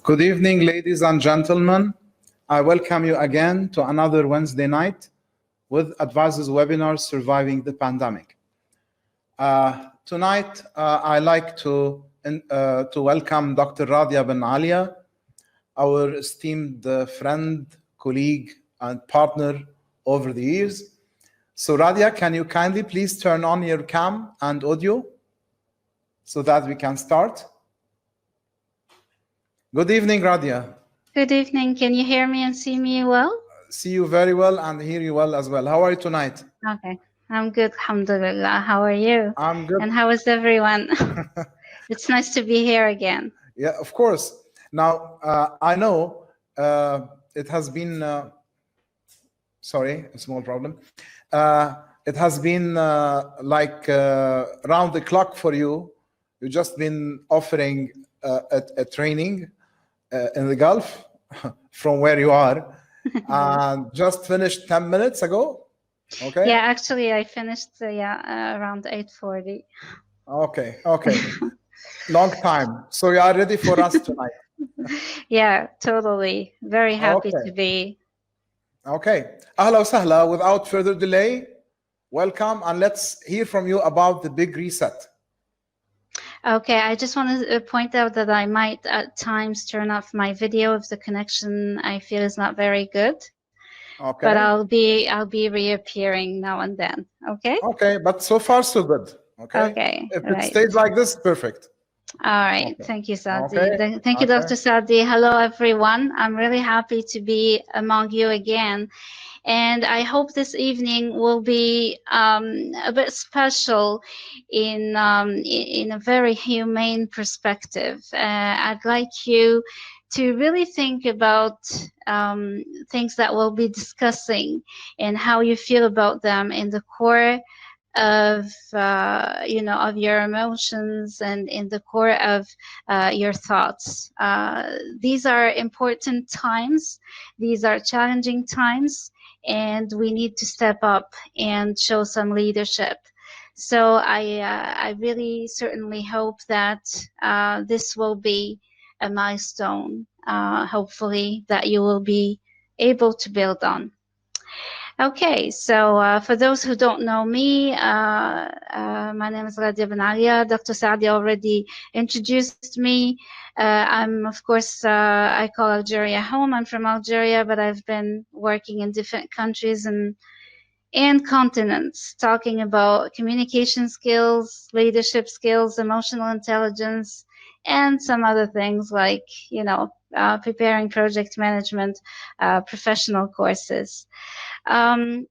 Good evening, ladies and gentlemen. I welcome you again to another Wednesday night with Advisor's webinar, Surviving the Pandemic. Tonight, I like to welcome Dr. Radhia Benaliah, our esteemed friend, colleague, and partner over the years. So Radhia, can you kindly please turn on your cam and audio so that we can start? Good evening, Radhia. Good evening. Can you hear me and see me well? See you very well and hear you well as well. How are you tonight? Okay, I'm good, alhamdulillah. How are you? I'm good. And how is everyone? It's nice to be here again. Yeah, of course. Now, I know it has been, sorry, a small problem. It has been like round the clock for you. You've just been offering a training in the Gulf from where you are, and just finished 10 minutes ago. Okay. Yeah, actually, I finished around 8:40. Okay. Long time. So you are ready for us tonight? Yeah, totally. Very happy to be. Okay. Ahla wa sahla. Without further delay, welcome, and let's hear from you about the big reset. Okay, I just want to point out that I might at times turn off my video if the connection I feel is not very good. Okay. But I'll be reappearing now and then. Okay. Okay, but so far so good. Okay. Okay. If it stays like this, perfect. All right. Okay. Thank you, Saadi. Okay. Thank you, Dr. Saadi. Hello, everyone. I'm really happy to be among you again. And I hope this evening will be a bit special in a very humane perspective. I'd like you to really think about things that we'll be discussing and how you feel about them in the core of of your emotions and in the core of your thoughts. These are important times. These are challenging times. And we need to step up and show some leadership. So I really certainly hope that this will be a milestone, hopefully, that you will be able to build on. Okay, so for those who don't know me, my name is Radhia Benaliah. Dr. Saadi already introduced me. I'm, of course, I call Algeria home. I'm from Algeria, but I've been working in different countries and continents, talking about communication skills, leadership skills, emotional intelligence, and some other things like, preparing project management, professional courses. In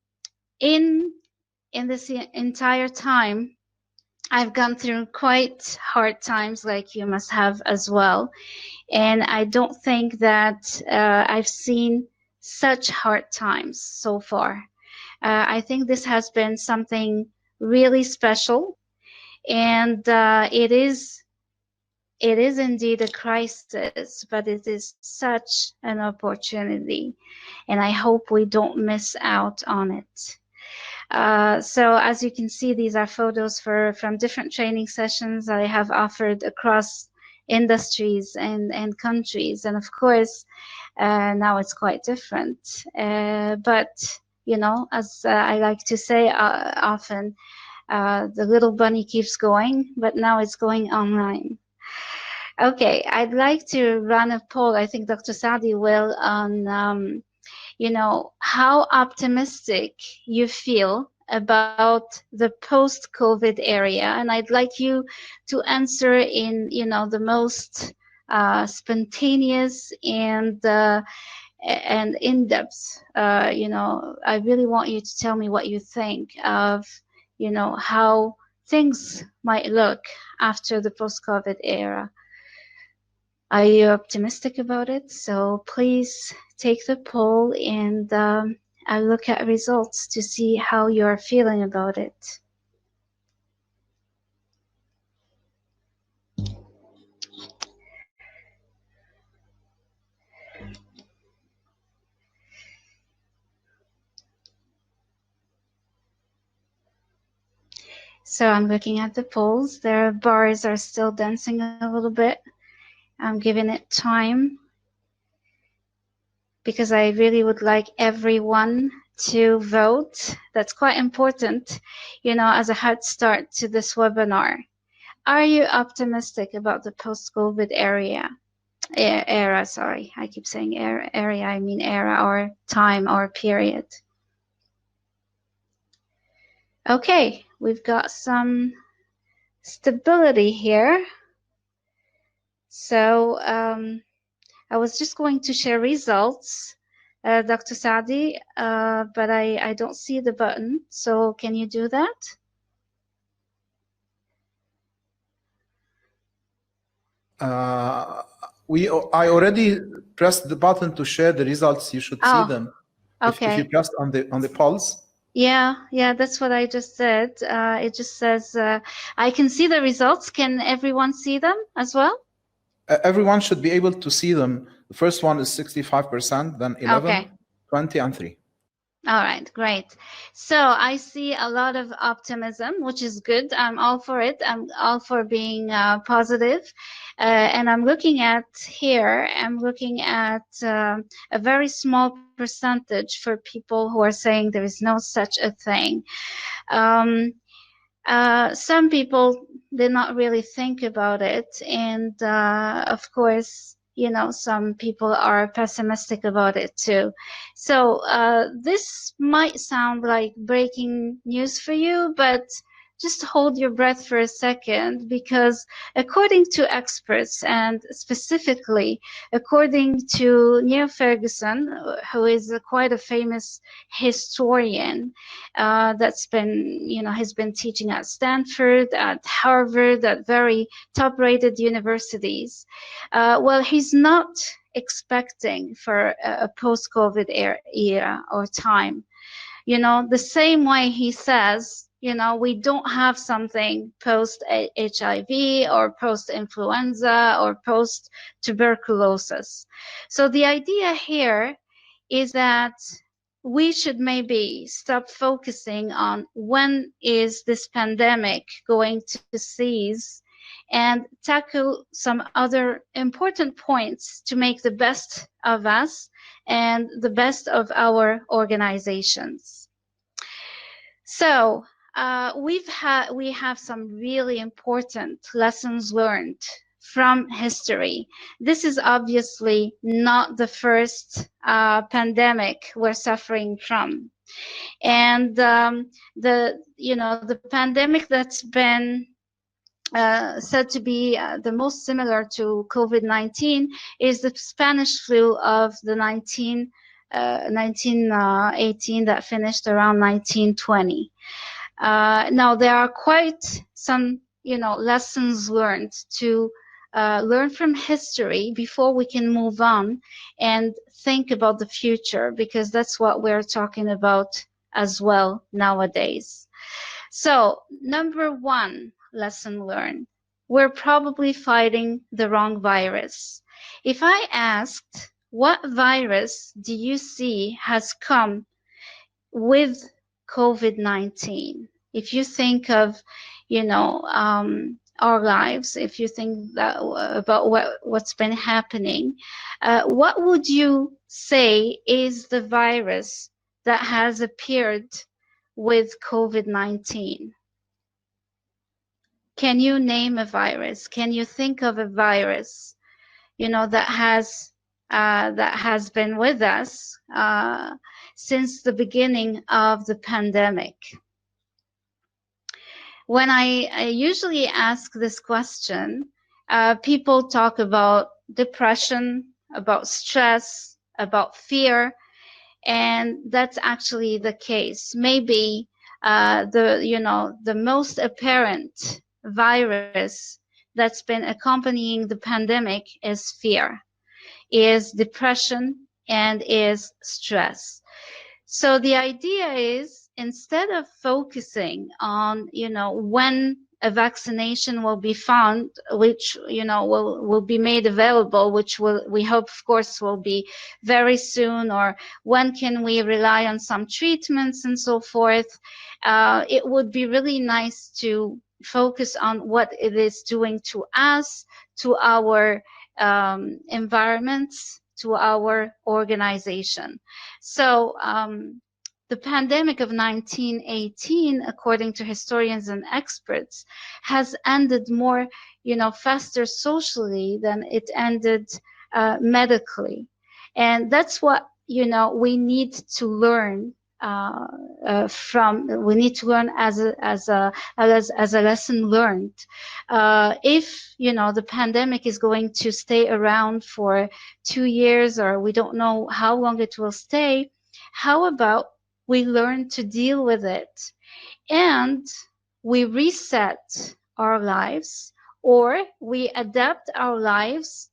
this entire time, I've gone through quite hard times, like you must have as well. And I don't think that I've seen such hard times so far. I think this has been something really special, and it is indeed a crisis, but it is such an opportunity, and I hope we don't miss out on it. So as you can see, these are photos from different training sessions I have offered across industries and countries, and of course now it's quite different, but as I like to say often, the little bunny keeps going, but now it's going online. Okay, I'd like to run a poll. I think Dr. Saadi will, on how optimistic you feel about the post-COVID area, and I'd like you to answer in the most spontaneous and in-depth. I really want you to tell me what you think of how things might look after the post-COVID era. Are you optimistic about it? So please take the poll and I'll look at results to see how you're feeling about it. So I'm looking at the polls. Their bars are still dancing a little bit. I'm giving it time because I really would like everyone to vote. That's quite important, as a head start to this webinar. Are you optimistic about the post-COVID era? Sorry, I keep saying area. I mean era or time or period. Okay, we've got some stability here. So I was just going to share results, Dr. Saadi, but I don't see the button. So can you do that? I already pressed the button to share the results. You should see them. Okay. If you pressed on the pulse. Yeah, that's what I just said. It just says I can see the results. Can everyone see them as well? Everyone should be able to see them. The first one is 65%, then 11, 20, and 3. All right, great. So I see a lot of optimism, which is good. I'm all for it. I'm all for being positive. And I'm looking at here, I'm looking at a very small percentage for people who are saying there is no such a thing. Some people did not really think about it. And of course, some people are pessimistic about it too. So this might sound like breaking news for you, but just hold your breath for a second, because according to experts, and specifically according to Neil Ferguson, who is quite a famous historian, that's been, he's been teaching at Stanford, at Harvard, at very top-rated universities. Well, he's not expecting for a post-COVID era or time. The same way he says, we don't have something post-HIV or post-influenza or post-tuberculosis. So the idea here is that we should maybe stop focusing on when is this pandemic going to cease, and tackle some other important points to make the best of us and the best of our organizations. So we have some really important lessons learned from history. This is obviously not the first pandemic we're suffering from, and the pandemic that's been said to be the most similar to COVID-19 is the Spanish flu of the 1918 that finished around 1920. Now there are quite some lessons learned to learn from history before we can move on and think about the future, because that's what we're talking about as well nowadays. So number one lesson learned: we're probably fighting the wrong virus. If I asked, what virus do you see has come with COVID-19? If you think of, our lives, if you think about what's been happening, what would you say is the virus that has appeared with COVID-19? Can you name a virus? Can you think of a virus, that has been with us since the beginning of the pandemic? When I usually ask this question, people talk about depression, about stress, about fear, and that's actually the case. Maybe the most apparent virus that's been accompanying the pandemic is fear, is depression, and is stress. So the idea is, instead of focusing on when a vaccination will be found, which will be made available, which we hope of course will be very soon, or when can we rely on some treatments and so forth, it would be really nice to focus on what it is doing to us, to our environments, to our organization. So the pandemic of 1918, according to historians and experts, has ended more, faster socially than it ended medically. And that's what, we need to learn we need to learn as a lesson learned. If the pandemic is going to stay around for 2 years, or we don't know how long it will stay, how about we learn to deal with it and we reset our lives, or we adapt our lives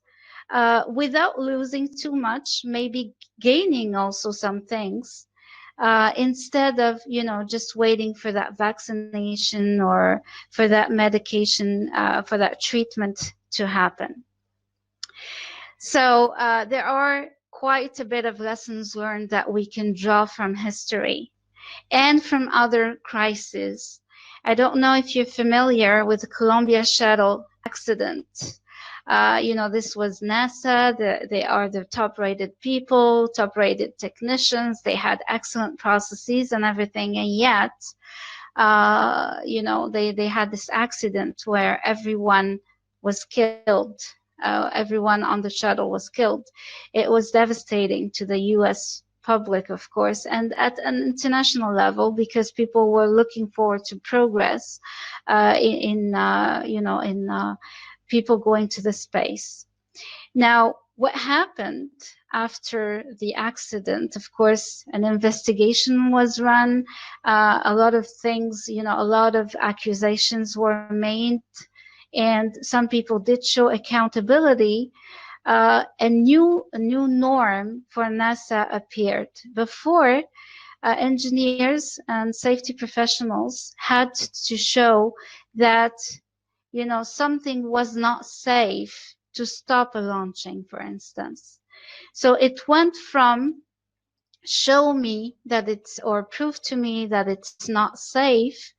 without losing too much, maybe gaining also some things, instead of just waiting for that vaccination or for that medication, for that treatment to happen. So there are quite a bit of lessons learned that we can draw from history and from other crises. I don't know if you're familiar with the Columbia Shuttle accident. This was NASA. They are the top-rated people, top-rated technicians. They had excellent processes and everything, and yet, they had this accident where everyone was killed. Everyone on the shuttle was killed. It was devastating to the U.S. public, of course, and at an international level, because people were looking forward to progress in people going to the space. Now, what happened after the accident? Of course, an investigation was run. A lot of things, a lot of accusations were made, and some people did show accountability. A new norm for NASA appeared. Before, engineers and safety professionals had to show that something was not safe to stop a launching, for instance. So it went from show me that or prove to me that it's not safe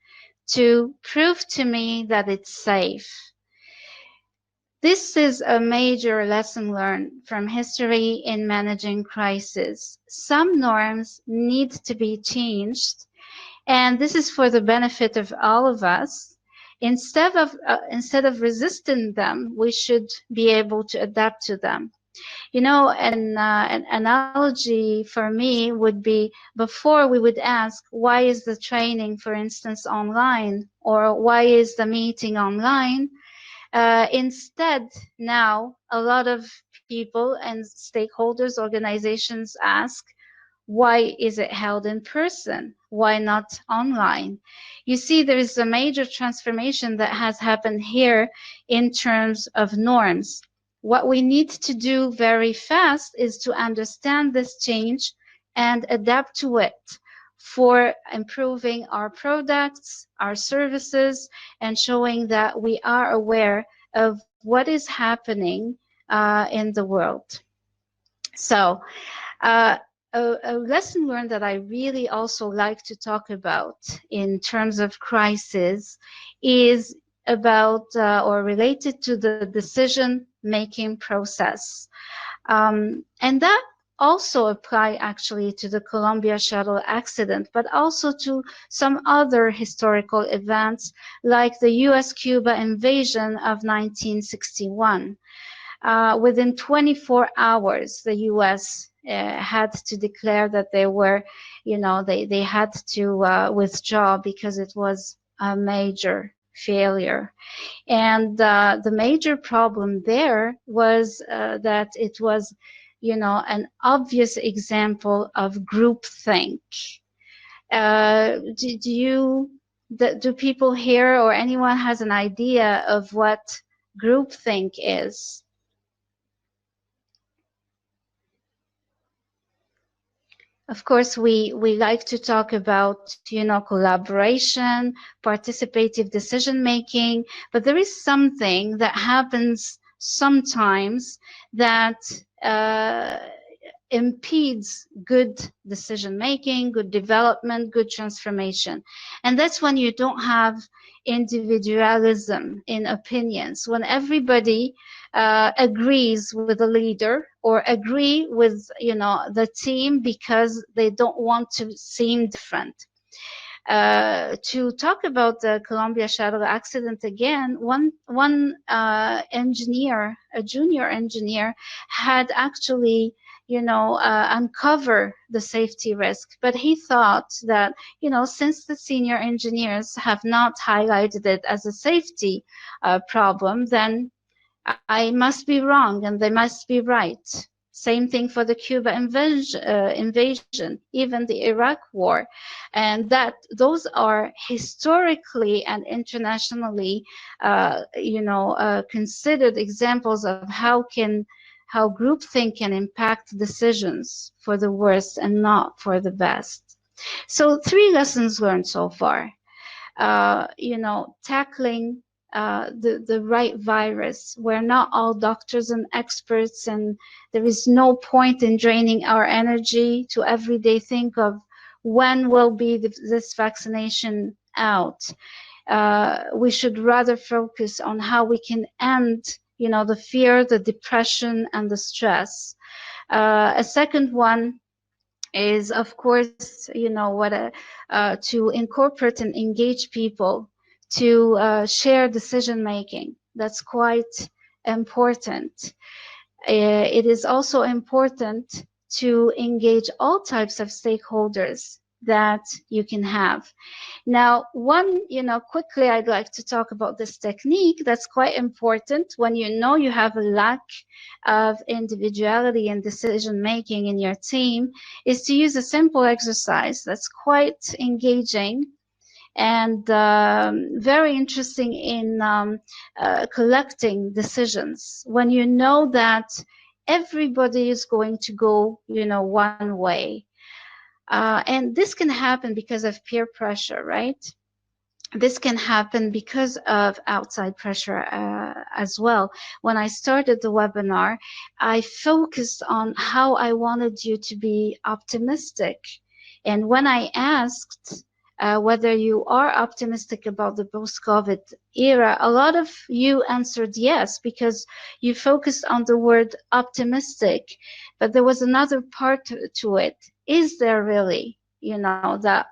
to prove to me that it's safe. This is a major lesson learned from history in managing crisis. Some norms need to be changed, and this is for the benefit of all of us. Instead of resisting them, we should be able to adapt to them. An analogy for me would be, before we would ask, why is the training, for instance, online, or why is the meeting online? Instead, now a lot of people and stakeholders, organizations ask, why is it held in person? Why not online? You see, there is a major transformation that has happened here in terms of norms. What we need to do very fast is to understand this change and adapt to it for improving our products, our services, and showing that we are aware of what is happening in the world. So, a lesson learned that I really also like to talk about in terms of crisis is about or related to the decision-making process. And that also apply actually to the Columbia Shuttle accident, but also to some other historical events like the US-Cuba invasion of 1961. Within 24 hours, the US had to declare that they were, they had to withdraw because it was a major failure. And the major problem there was that it was, an obvious example of groupthink. Do people here or anyone has an idea of what groupthink is? Of course, we like to talk about, collaboration, participative decision-making, but there is something that happens sometimes that impedes good decision making, good development, good transformation. And that's when you don't have individualism in opinions, when everybody agrees with the leader or agree with, you know, the team because they don't want to seem different. To talk about the Columbia Shuttle accident again, one engineer, a junior engineer, had actually, you know, uncover the safety risk, but he thought that, you know, since the senior engineers have not highlighted it as a safety problem, then I must be wrong and they must be right. Same thing for the Cuba invasion, even the Iraq war. And that those are historically and internationally, considered examples of how groupthink can impact decisions for the worst and not for the best. So 3 lessons learned so far. Tackling the right virus. We're not all doctors and experts, and there is no point in draining our energy to every day think of when will be this vaccination out. We should rather focus on how we can end, you know, the fear, the depression, and the stress. A second one is, of course, you know, to incorporate and engage people to share decision making. That's quite important. It is also important to engage all types of stakeholders that you can have. Now, quickly, I'd like to talk about this technique that's quite important when you know you have a lack of individuality and decision making in your team, is to use a simple exercise that's quite engaging and very interesting in collecting decisions. When you know that everybody is going to go, you know, one way. And this can happen because of peer pressure, right? This can happen because of outside pressure as well. When I started the webinar, I focused on how I wanted you to be optimistic. And when I asked whether you are optimistic about the post-COVID era, a lot of you answered yes, because you focused on the word optimistic. But there was another part to it. Is there really, you know, that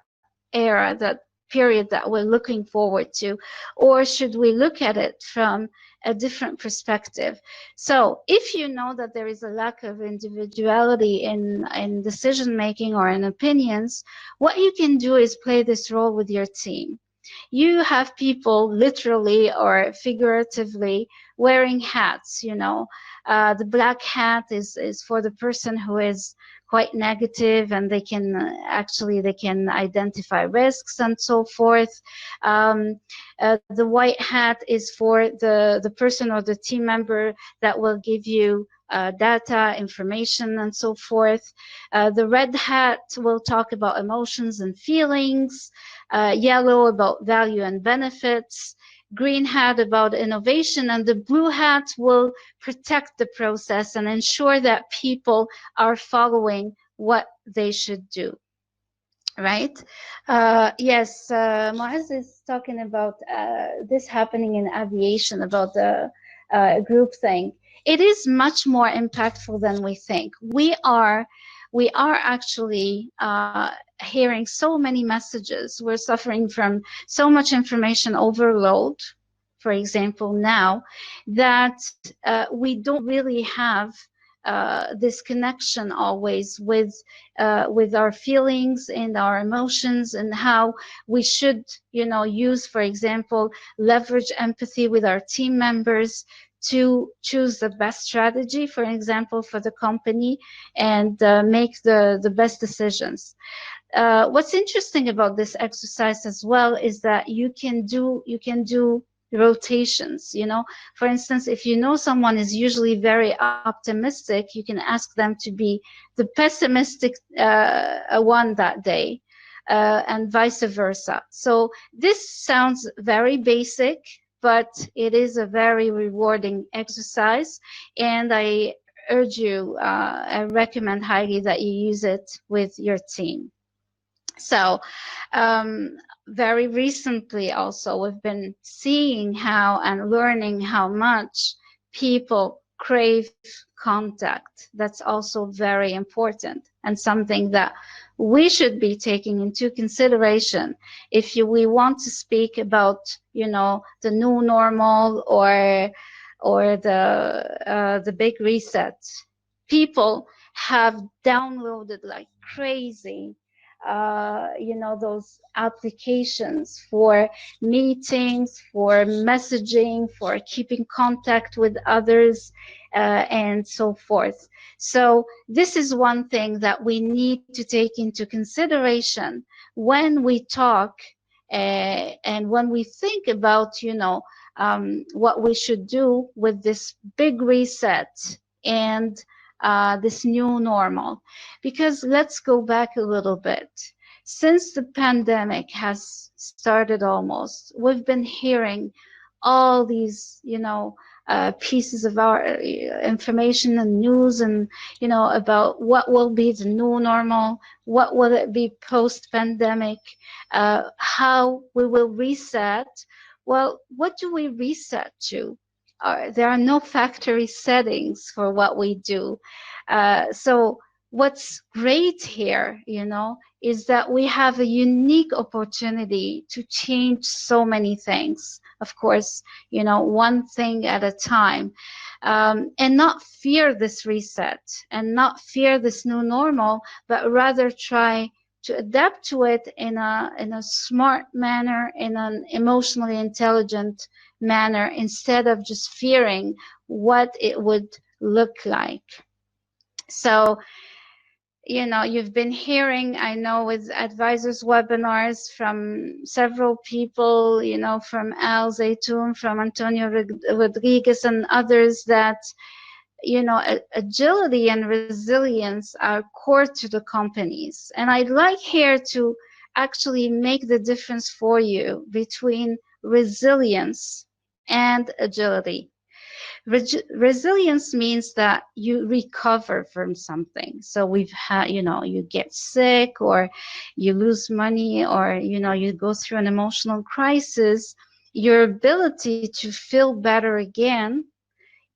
era, that period that we're looking forward to, or should we look at it from a different perspective? So if you know that there is a lack of individuality in decision making or in opinions, what you can do is play this role with your team. You have people literally or figuratively wearing hats, you know. The black hat is for the person who is quite negative, and they can identify risks and so forth. The white hat is for the person or the team member that will give you data, information, and so forth. The red hat will talk about emotions and feelings. Yellow about value and benefits. Green hat about innovation, and the blue hat will protect the process and ensure that people are following what they should do. Right? Yes, Muaz is talking about this happening in aviation, about the group thing. It is much more impactful than we think. We are actually hearing so many messages. We're suffering from so much information overload, for example, now, that we don't really have this connection always with our feelings and our emotions, and how we should, you know, use, for example, leverage empathy with our team members to choose the best strategy, for example, for the company, and make the best decisions. What's interesting about this exercise as well is that you can do rotations. You know, for instance, if you know someone is usually very optimistic, you can ask them to be the pessimistic one that day, and vice versa. So this sounds very basic, but it is a very rewarding exercise, and I urge you, I recommend highly that you use it with your team. So very recently also, we've been seeing how and learning how much people crave contact. That's also very important and something that we should be taking into consideration if we want to speak about, the new normal or the big reset. People have downloaded like crazy those applications for meetings, for messaging, for keeping contact with others, and so forth. So this is one thing that we need to take into consideration when we talk and when we think about, what we should do with this big reset and this new normal. Because let's go back a little bit. Since the pandemic has started almost, we've been hearing all these, pieces of our information and news and, about what will be the new normal, what will it be post-pandemic, how we will reset. Well, what do we reset to? There are no factory settings for what we do. So what's great here, is that we have a unique opportunity to change so many things. Of course, one thing at a time, and not fear this reset and not fear this new normal, but rather try to adapt to it in a smart manner, in an emotionally intelligent manner, instead of just fearing what it would look like. So, you've been hearing, I know, with advisors webinars from several people, from Al Zaytoun, from Antonio Rodriguez and others, that, agility and resilience are core to the companies. And I'd like here to actually make the difference for you between resilience and agility. Resilience means that you recover from something. So we've had, you get sick or you lose money or, you go through an emotional crisis. Your ability to feel better again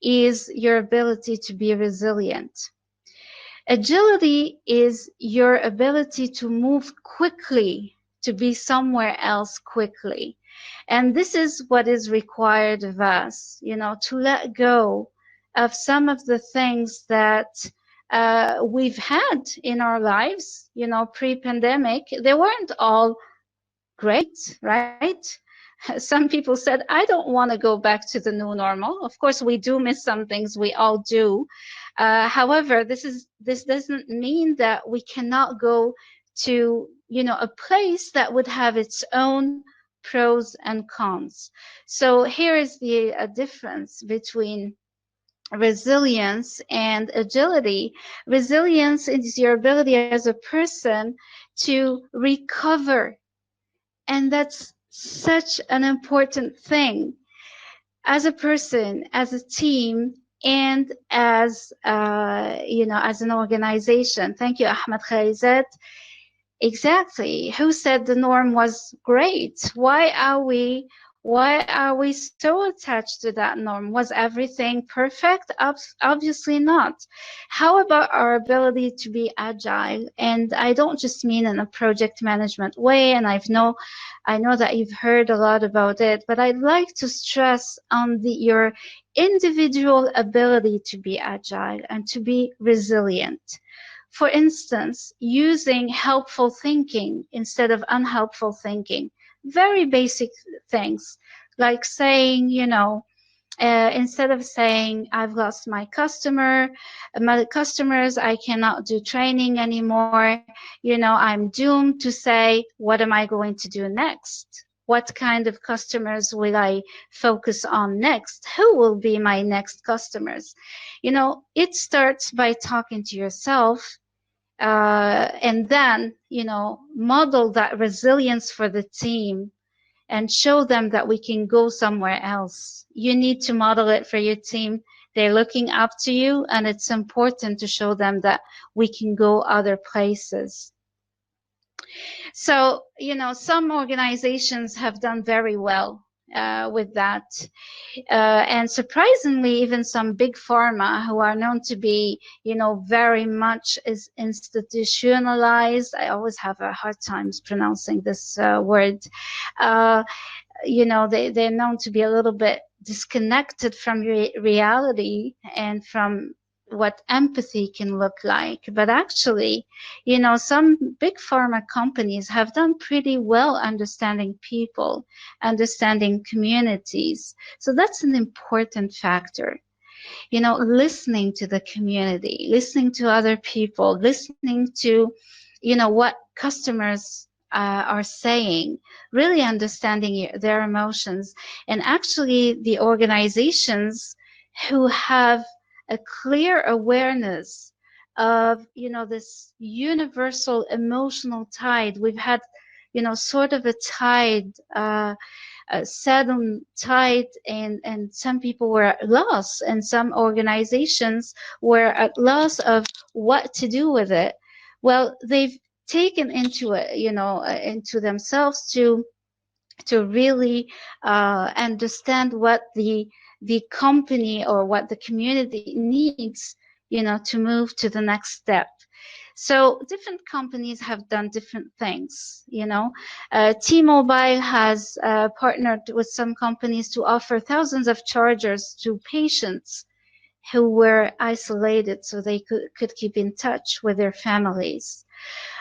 is your ability to be resilient. Agility is your ability to move quickly, to be somewhere else quickly. And this is what is required of us, to let go of some of the things that we've had in our lives, pre-pandemic. They weren't all great, right? Some people said, I don't want to go back to the new normal. Of course, we do miss some things. We all do. However, this doesn't mean that we cannot go to, a place that would have its own pros and cons. So here is the difference between resilience and agility. Resilience is your ability as a person to recover. And that's such an important thing as a person, as a team, and as as an organization. Thank you, Ahmed Kharizat. Exactly. Who said the norm was great? Why are we so attached to that norm? Was everything perfect? Obviously not. How about our ability to be agile? And I don't just mean in a project management way, and I know that you've heard a lot about it, but I'd like to stress on your individual ability to be agile and to be resilient. For instance, using helpful thinking instead of unhelpful thinking. Very basic things, like saying, instead of saying, I've lost my customers, I cannot do training anymore, I'm doomed, to say, what am I going to do next? What kind of customers will I focus on next? Who will be my next customers? It starts by talking to yourself, and then, model that resilience for the team and show them that we can go somewhere else. You need to model it for your team They're looking up to you, and it's important to show them that we can go other places. So, some organizations have done very well with that. And surprisingly, even some big pharma who are known to be, very much is institutionalized. I always have a hard time pronouncing this word. They're known to be a little bit disconnected from reality and from what empathy can look like. But actually, some big pharma companies have done pretty well understanding people, understanding communities. So that's an important factor. Listening to the community, listening to other people, listening to, what customers are saying, really understanding their emotions. And actually, the organizations who have a clear awareness of, this universal emotional tide. We've had, sort of a tide, sudden tide, and some people were at loss, and some organizations were at loss of what to do with it. Well, they've taken into it, into themselves to really understand what the company or what the community needs, to move to the next step. So different companies have done different things. T-Mobile has partnered with some companies to offer thousands of chargers to patients who were isolated so they could keep in touch with their families.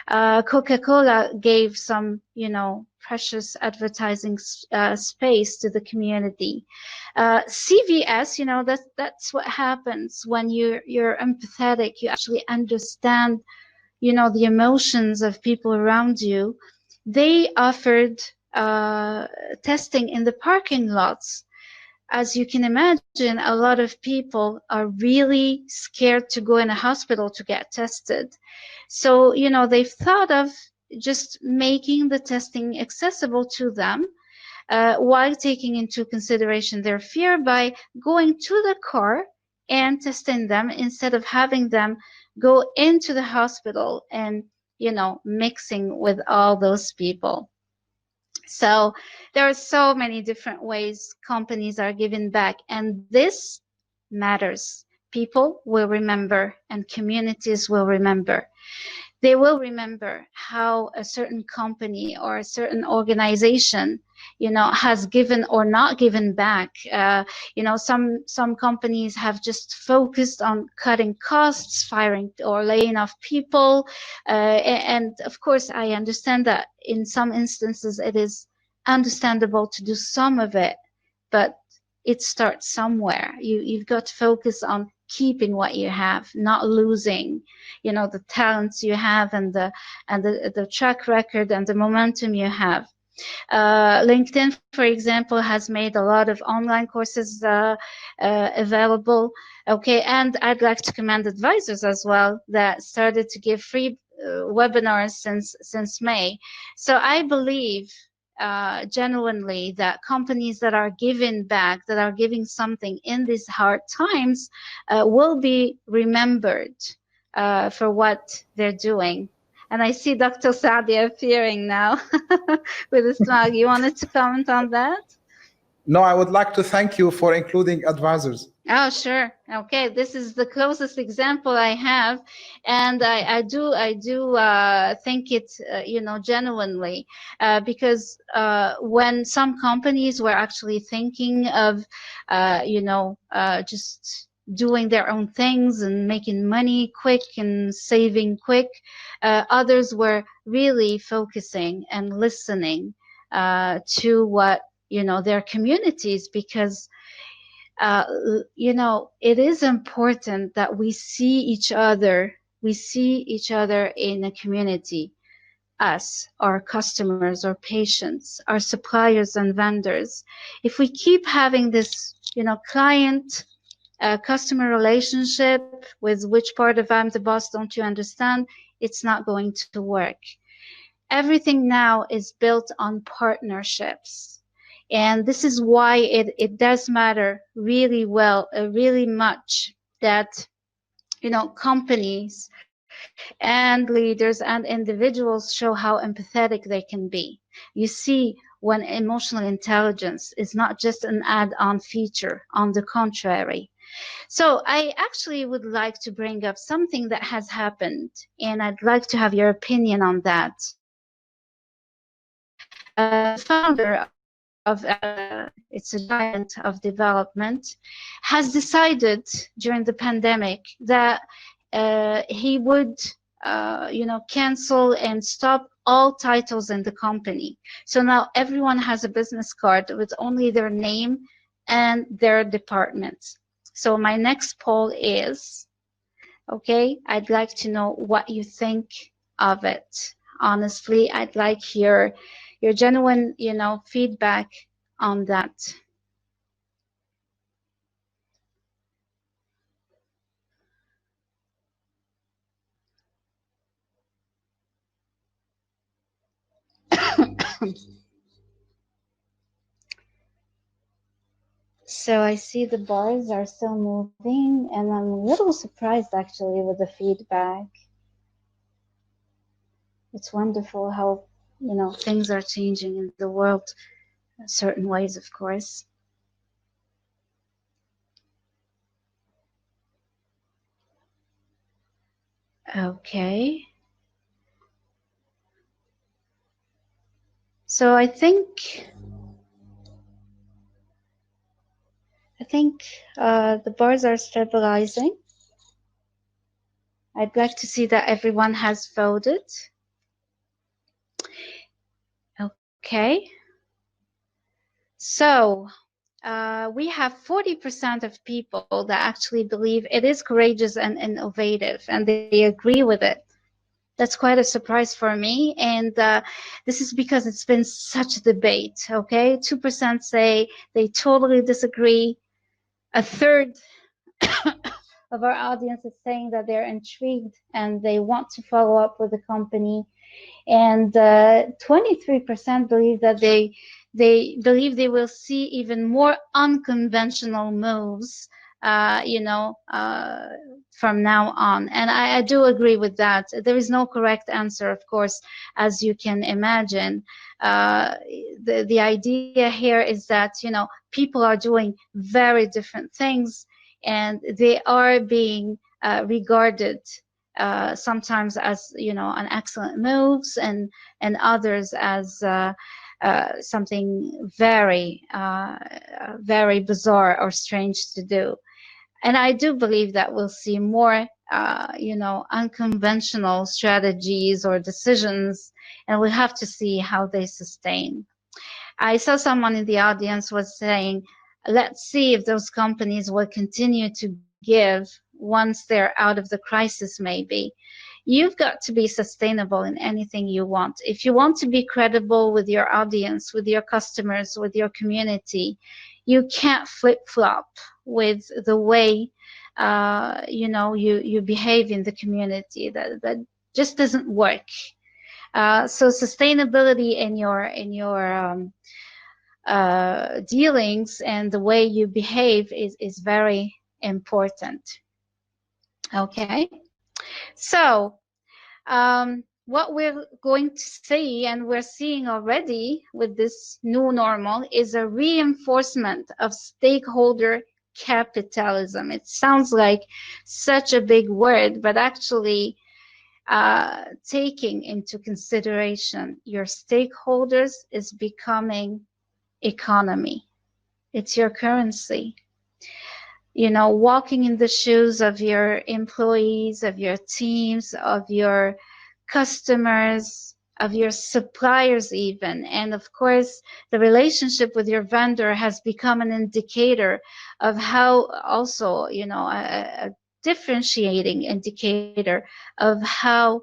Coca-Cola gave some, precious advertising space to the community. CVS, that's what happens when you're empathetic. You actually understand, the emotions of people around you. They offered testing in the parking lots. As you can imagine, a lot of people are really scared to go in a hospital to get tested. So, they've thought of just making the testing accessible to them while taking into consideration their fear by going to the car and testing them instead of having them go into the hospital and, mixing with all those people. So there are so many different ways companies are giving back, and this matters. People will remember, and communities will remember. They will remember how a certain company or a certain organization, has given or not given back. Some companies have just focused on cutting costs, firing or laying off people. And of course, I understand that in some instances it is understandable to do some of it, but it starts somewhere. You've got to focus on keeping what you have, not losing, the talents you have and the track record and the momentum you have. LinkedIn, for example, has made a lot of online courses available. Okay, and I'd like to commend advisors as well that started to give free webinars since May. So I believe genuinely that companies that are giving back, that are giving something in these hard times, will be remembered for what they're doing. And I see Dr. Saadi appearing now with a smile. You wanted to comment on that? No, I would like to thank you for including advisors. Oh, sure. Okay, this is the closest example I have, and I do think it, genuinely, because when some companies were actually thinking of, just doing their own things and making money quick and saving quick, others were really focusing and listening to what, their communities, because it is important that we see each other. We see each other in a community, us, our customers, our patients, our suppliers and vendors. If we keep having this, client customer relationship with which part of I'm the boss don't you understand, it's not going to work. Everything now is built on partnerships. And this is why it does matter really well, really much, that companies and leaders and individuals show how empathetic they can be. You see, when emotional intelligence is not just an add-on feature, on the contrary. So I actually would like to bring up something that has happened, and I'd like to have your opinion on that. The founder of Adra, it's a giant of development, has decided during the pandemic that he would, cancel and stop all titles in the company. So now everyone has a business card with only their name and their department. So my next poll is, okay, I'd like to know what you think of it. Honestly, I'd like your genuine, feedback on that. So I see the bars are still moving, and I'm a little surprised actually with the feedback. It's wonderful how, things are changing in the world, certain ways, of course. Okay. So I think the bars are stabilizing. I'd like to see that everyone has voted. Okay. So we have 40% of people that actually believe it is courageous and innovative, and they agree with it. That's quite a surprise for me, and this is because it's been such a debate. Okay, 2% say they totally disagree. A third of our audience is saying that they're intrigued and they want to follow up with the company, and 23% believe that they believe they will see even more unconventional moves, from now on. And I do agree with that. There is no correct answer, of course, as you can imagine. The idea here is that, people are doing very different things, and they are being regarded sometimes as, an excellent moves, and others as something very, very bizarre or strange to do. And I do believe that we'll see more, unconventional strategies or decisions, and we have to see how they sustain. I saw someone in the audience was saying, let's see if those companies will continue to give once they're out of the crisis, maybe. You've got to be sustainable in anything you want. If you want to be credible with your audience, with your customers, with your community, you can't flip-flop with the way you behave in the community. That just doesn't work. So sustainability in your dealings and the way you behave is very important. Okay, so what we're going to see, and we're seeing already with this new normal, is a reinforcement of stakeholder capitalism. It sounds like such a big word, but actually taking into consideration your stakeholders is becoming economy. It's your currency. Walking in the shoes of your employees, of your teams, of your customers, of your suppliers even. And of course, the relationship with your vendor has become an indicator of how, also, a differentiating indicator of how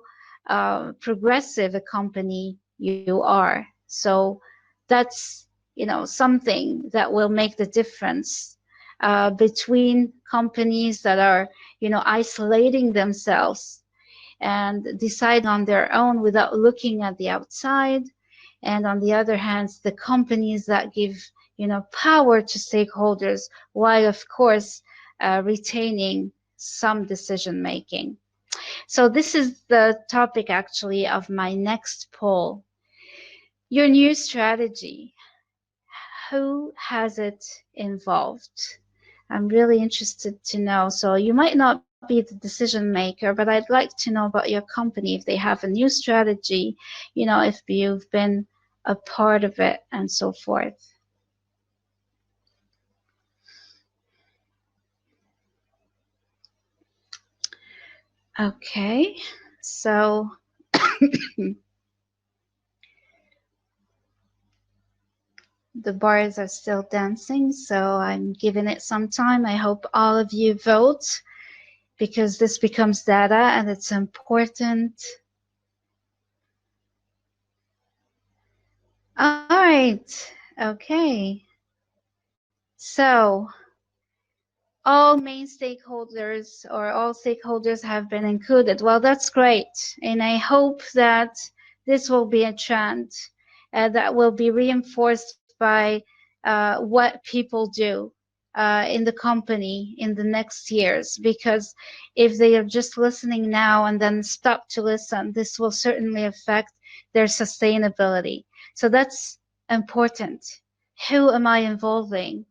progressive a company you are. So that's, something that will make the difference between companies that are, isolating themselves and deciding on their own without looking at the outside, and on the other hand, the companies that give power to stakeholders, while of course retaining some decision making. So this is the topic actually of my next poll. Your new strategy, who has it involved? I'm really interested to know. So you might not be the decision maker, but I'd like to know about your company, if they have a new strategy, if you've been a part of it and so forth. Okay, so the bars are still dancing, so I'm giving it some time. I hope all of you vote, because this becomes data and it's important. All right, okay. So all main stakeholders, or all stakeholders, have been included. Well, that's great. And I hope that this will be a trend that will be reinforced by what people do in the company in the next years. Because if they are just listening now and then stop to listen, this will certainly affect their sustainability. So that's important. Who am I involving?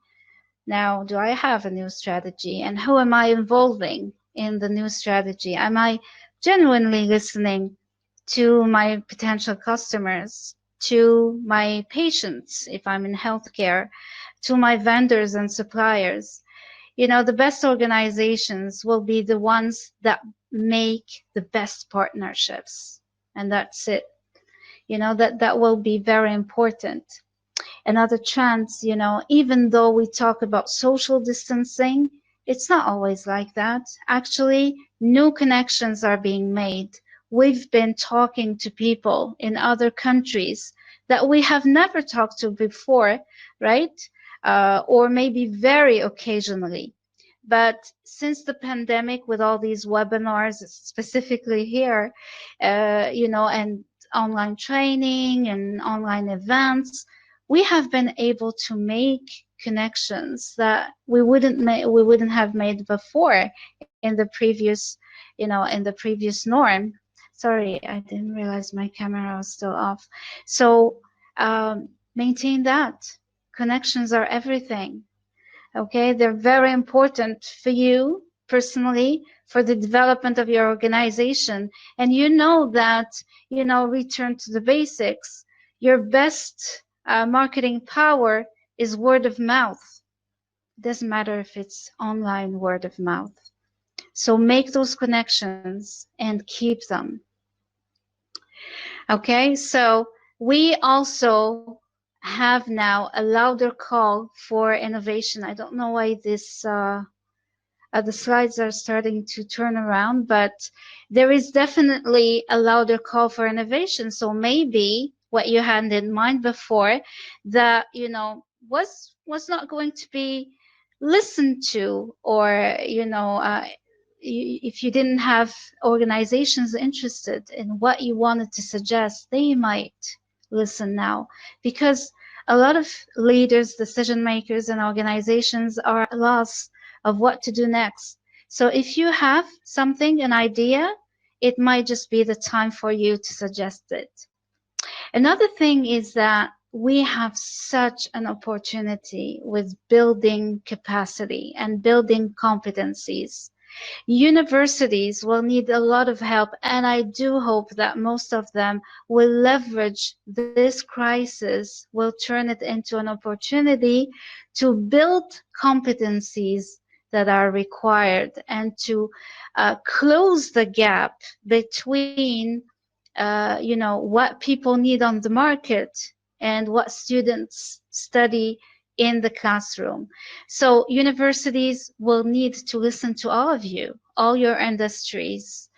Now, do I have a new strategy, and who am I involving in the new strategy? Am I genuinely listening to my potential customers, to my patients if I'm in healthcare, to my vendors and suppliers? The best organizations will be the ones that make the best partnerships, and that's it. That will be very important. Another chance, even though we talk about social distancing, it's not always like that. Actually, new connections are being made. We've been talking to people in other countries that we have never talked to before, right? Or maybe very occasionally. But since the pandemic, with all these webinars, specifically here, and online training and online events, we have been able to make connections that we wouldn't have made before in the previous norm. Sorry, I didn't realize my camera was still off. So maintain that. Connections are everything. Okay, they're very important for you personally, for the development of your organization. And that, return to the basics. Your best marketing power is word of mouth. It doesn't matter if it's online word of mouth. So make those connections and keep them. Okay, so we also have now a louder call for innovation. I don't know why the slides are starting to turn around, but there is definitely a louder call for innovation. So maybe what you had in mind before that, was not going to be listened to, or, if you didn't have organizations interested in what you wanted to suggest, they might listen now, because a lot of leaders, decision makers, and organizations are at a loss of what to do next. So if you have something, an idea, it might just be the time for you to suggest it. Another thing is that we have such an opportunity with building capacity and building competencies. Universities will need a lot of help, and I do hope that most of them will leverage this crisis, will turn it into an opportunity to build competencies that are required, and to close the gap between what people need on the market and what students study in the classroom. So universities will need to listen to all of you, all your industries.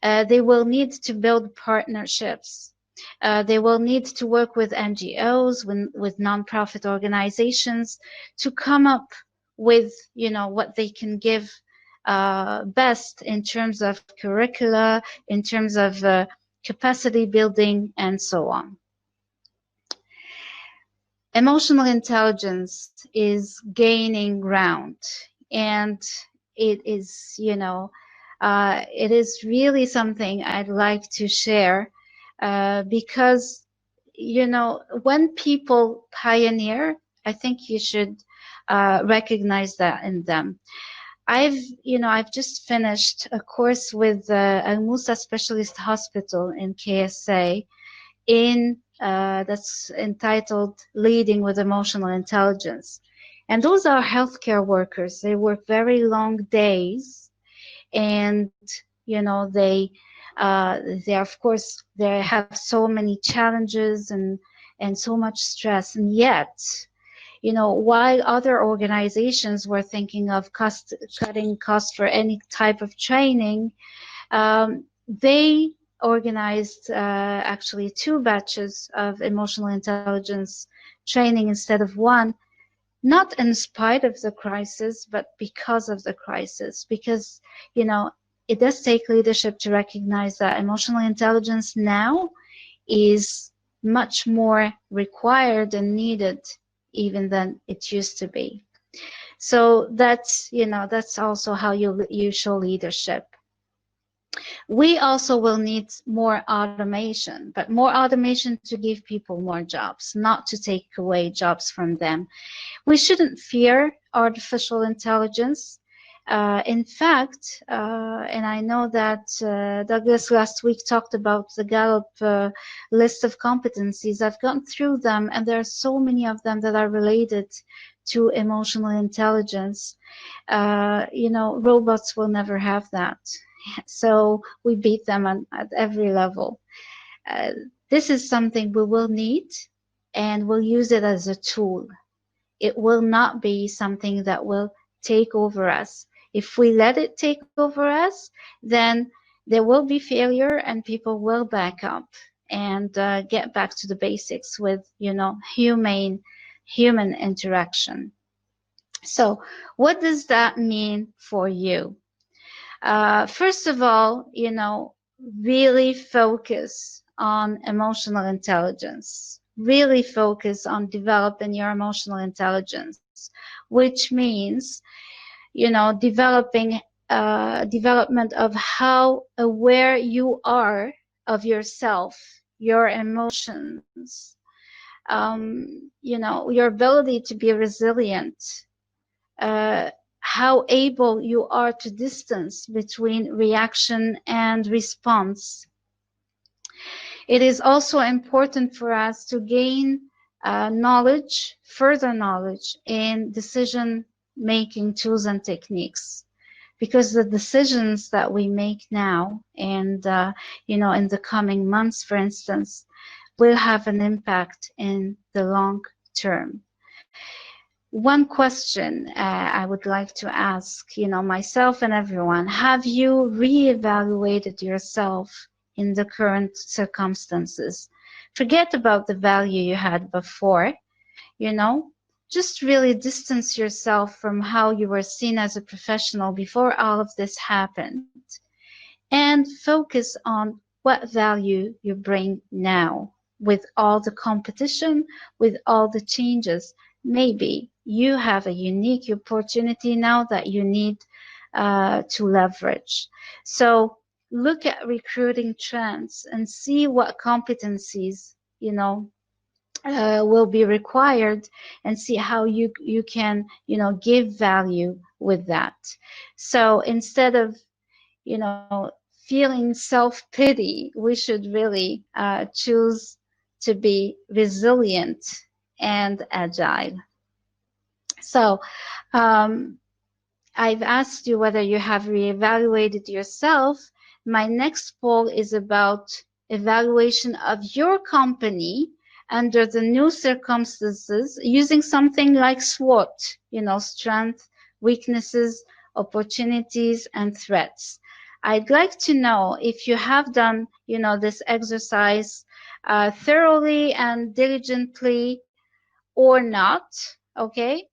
They will need to build partnerships. They will need to work with NGOs, with nonprofit organizations, to come up with, what they can give best in terms of curricula, in terms of, capacity building, and so on. Emotional intelligence is gaining ground, and it is, it is really something I'd like to share, because, when people pioneer, I think you should recognize that in them. I've just finished a course with Al Musa Specialist Hospital in KSA, that's entitled Leading with Emotional Intelligence. And those are healthcare workers. They work very long days, and they of course they have so many challenges and so much stress, and yet, while other organizations were thinking of cutting costs for any type of training, they organized actually 2 batches of emotional intelligence training instead of 1, not in spite of the crisis, but because of the crisis. Because, it does take leadership to recognize that emotional intelligence now is much more required and needed even than it used to be. So that's also how you show leadership. We also will need more automation, but more automation to give people more jobs, not to take away jobs from them. We shouldn't fear artificial intelligence. In fact, and I know that Douglas last week talked about the Gallup list of competencies. I've gone through them, and there are so many of them that are related to emotional intelligence. Robots will never have that. So we beat them at every level. This is something we will need, and we'll use it as a tool. It will not be something that will take over us. If we let it take over us, then there will be failure, and people will back up and get back to the basics with, human interaction. So what does that mean for you? First of all, really focus on emotional intelligence. Really focus on developing your emotional intelligence, which means, development of how aware you are of yourself, your emotions, your ability to be resilient, how able you are to distance between reaction and response. It is also important for us to gain further knowledge in decision-making tools and techniques, because the decisions that we make now and, in the coming months, for instance, will have an impact in the long term. One question I would like to ask, myself and everyone: have you reevaluated yourself in the current circumstances? Forget about the value you had before, just really distance yourself from how you were seen as a professional before all of this happened, and focus on what value you bring now with all the competition, with all the changes. Maybe you have a unique opportunity now that you need to leverage. So look at recruiting trends and see what competencies, will be required, and see how you can, give value with that. So instead of, feeling self-pity, we should really choose to be resilient and agile. So I've asked you whether you have reevaluated yourself. My next poll is about evaluation of your company under the new circumstances, using something like SWOT, strength, weaknesses, opportunities, and threats. I'd like to know if you have done, this exercise thoroughly and diligently or not. Okay.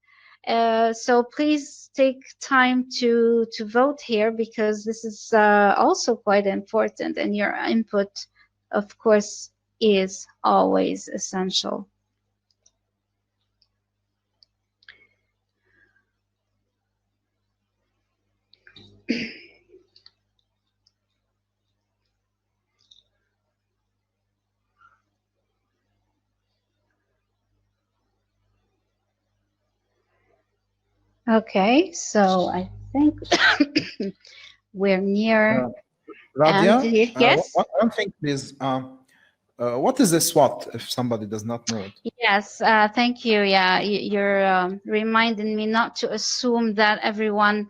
So please take time to vote here, because this is also quite important, and your input, of course, is always essential. Okay, so I think we're near. And Radhia, yes, one thing is, what is a SWOT if somebody does not know it? yes, thank you. Yeah, you're reminding me not to assume that everyone,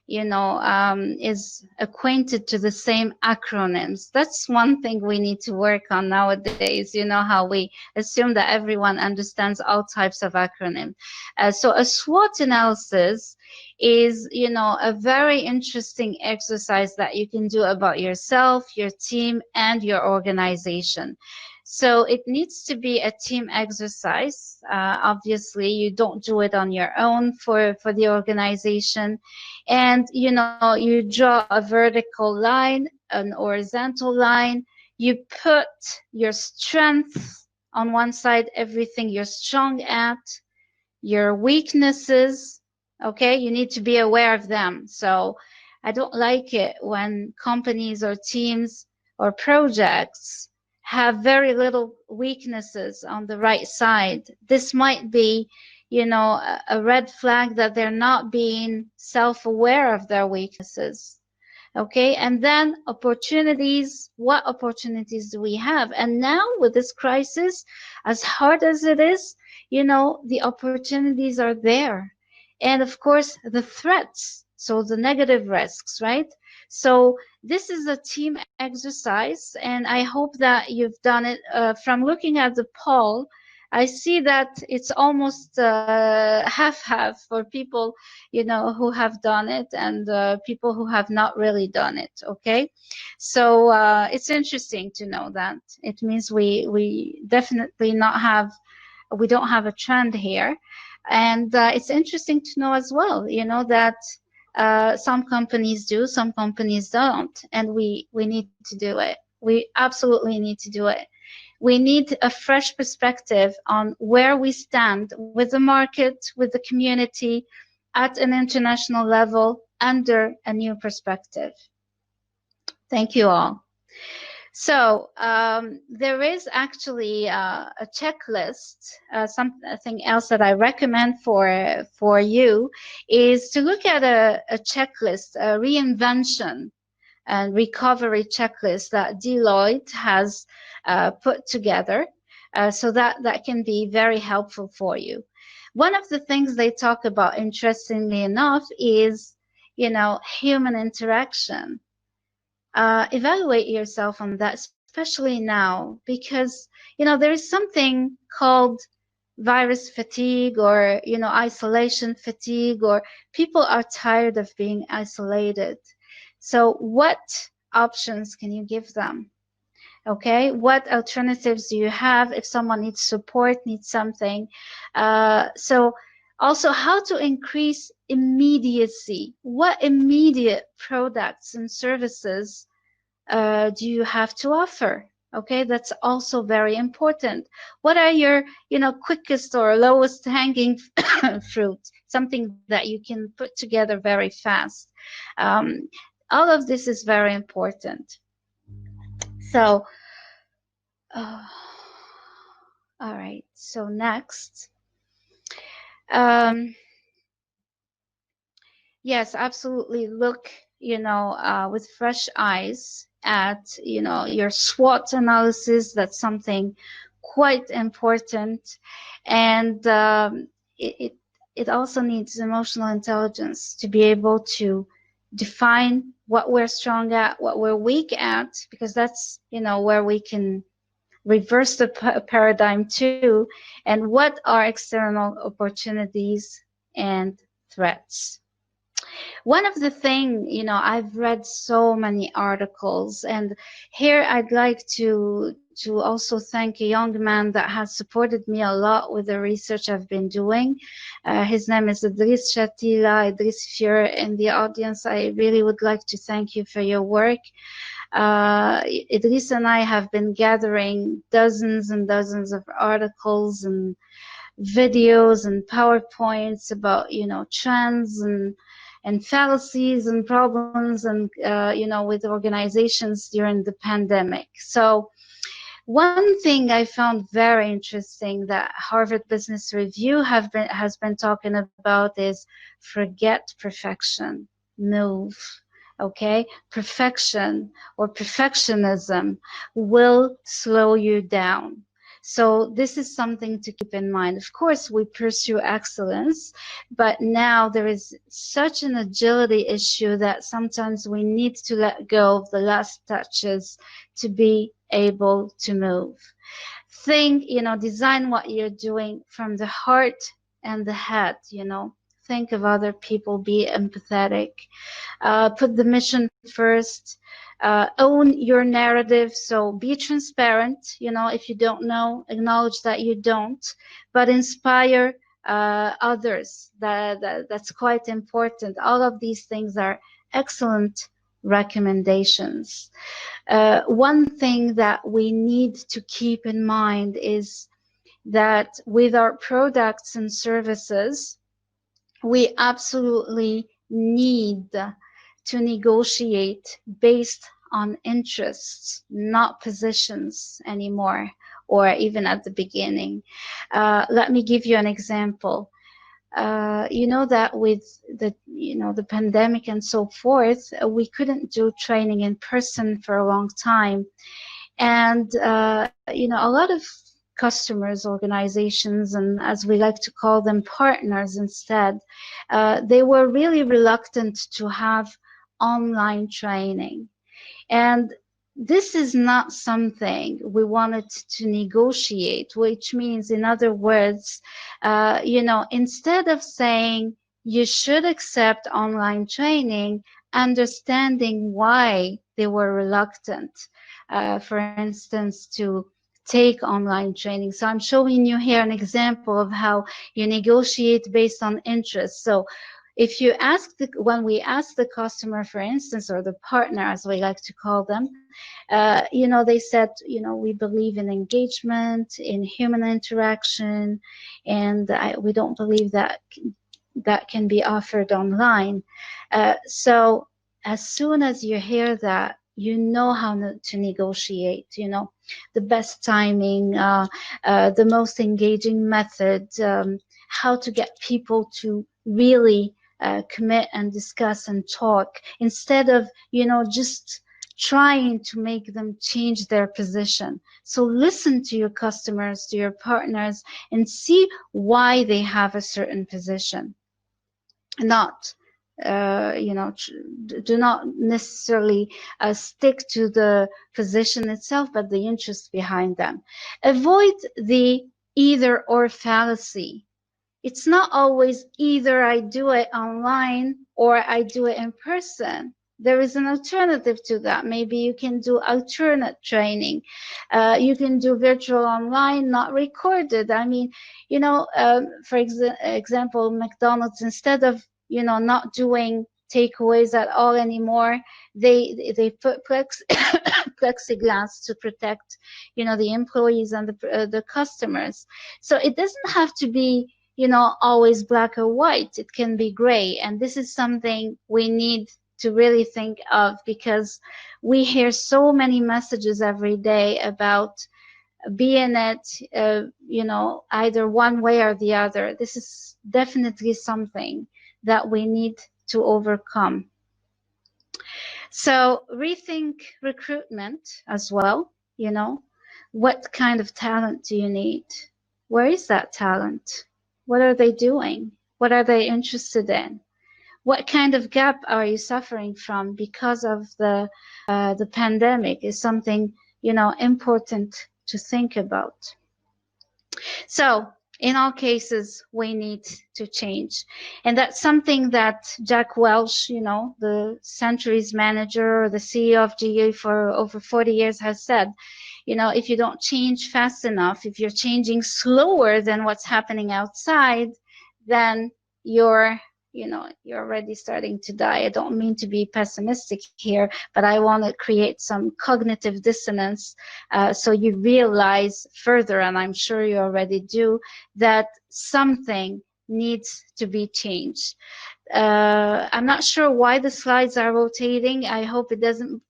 is acquainted to the same acronyms. That's one thing we need to work on nowadays. You know how we assume that everyone understands all types of acronyms. So a SWOT analysis is, a very interesting exercise that you can do about yourself, your team, and your organization. So it needs to be a team exercise. Obviously, you don't do it on your own for the organization. And, you draw a vertical line, an horizontal line. You put your strengths on one side, everything you're strong at, your weaknesses. Okay, you need to be aware of them. So I don't like it when companies or teams or projects have very little weaknesses on the right side. This might be, a red flag that they're not being self-aware of their weaknesses. Okay, and then opportunities. What opportunities do we have? And now with this crisis, as hard as it is, the opportunities are there. And of course, the threats, so the negative risks, right? So this is a team exercise, and I hope that you've done it. From looking at the poll, I see that it's almost half-half for people, who have done it, and people who have not really done it. Okay, so it's interesting to know that. It means we definitely not have, we don't have a trend here, and it's interesting to know as well, that some companies do, some companies don't, and we need to do it. We absolutely need to do it. We need a fresh perspective on where we stand with the market, with the community, at an international level, under a new perspective. Thank you all. So there is actually a checklist. Something else that I recommend for you is to look at a checklist, a reinvention and recovery checklist that Deloitte has put together. So that can be very helpful for you. One of the things they talk about, interestingly enough, is, human interaction. Evaluate yourself on that, especially now, because, there is something called virus fatigue, or, isolation fatigue, or people are tired of being isolated. So what options can you give them? Okay, what alternatives do you have if someone needs support, needs something? So also, how to increase immediacy. What immediate products and services do you have to offer? Okay, that's also very important. What are your, quickest or lowest hanging fruit? Something that you can put together very fast. All of this is very important. So, all right. So next, yes, absolutely. Look, with fresh eyes at, your SWOT analysis. That's something quite important, and it also needs emotional intelligence to be able to define what we're strong at, what we're weak at, because that's, where we can reverse the paradigm too, and what are external opportunities and threats. One of the things, I've read so many articles, and here I'd like to also thank a young man that has supported me a lot with the research I've been doing. His name is Idris Shatila. Idris, if you're in the audience, I really would like to thank you for your work. Idris and I have been gathering dozens and dozens of articles and videos and PowerPoints about, trends and and fallacies and problems and with organizations during the pandemic. So one thing I found very interesting that Harvard Business Review has been talking about is forget perfection, move. Okay, perfection or perfectionism will slow you down. So this is something to keep in mind. Of course, we pursue excellence, but now there is such an agility issue that sometimes we need to let go of the last touches to be able to move. Think, design what you're doing from the heart and the head, think of other people, be empathetic, put the mission first, own your narrative. So be transparent, if you don't know, acknowledge that you don't, but inspire others. That's quite important. All of these things are excellent recommendations. One thing that we need to keep in mind is that with our products and services, we absolutely need to negotiate based on interests, not positions anymore, or even at the beginning. Let me give you an example. That with the pandemic and so forth, we couldn't do training in person for a long time. And, a lot of customers, organizations, and as we like to call them, partners instead, they were really reluctant to have online training. And this is not something we wanted to negotiate, which means, in other words, instead of saying you should accept online training, understanding why they were reluctant, for instance, to take online training. So I'm showing you here an example of how you negotiate based on interest. So if you when we ask the customer, for instance, or the partner, as we like to call them, they said, we believe in engagement, in human interaction, and we don't believe that can be offered online. So as soon as you hear that, you know how to negotiate, the best timing, the most engaging method, how to get people to really commit and discuss and talk, instead of, just trying to make them change their position. So listen to your customers, to your partners, and see why they have a certain position. Not do not necessarily stick to the position itself, but the interest behind them. Avoid the either or fallacy. It's not always either I do it online or I do it in person. There is an alternative to that. Maybe you can do alternate training. You can do virtual online, not recorded. I mean, for example, McDonald's, instead of, not doing takeaways at all anymore, they put plexiglass to protect, the employees and the customers. So it doesn't have to be, always black or white. It can be gray. And this is something we need to really think of, because we hear so many messages every day about being it, either one way or the other. This is definitely something that we need to overcome. So rethink recruitment as well. What kind of talent do you need? Where is that talent? What are they doing? What are they interested in? What kind of gap are you suffering from because of the pandemic is something, important to think about. So in all cases, we need to change. And that's something that Jack Welch, the Centuries manager or the CEO of GE for over 40 years, has said, if you don't change fast enough, if you're changing slower than what's happening outside, then you're already starting to die. I don't mean to be pessimistic here, but I want to create some cognitive dissonance so you realize further, and I'm sure you already do, that something needs to be changed. I'm not sure why the slides are rotating. I hope it doesn't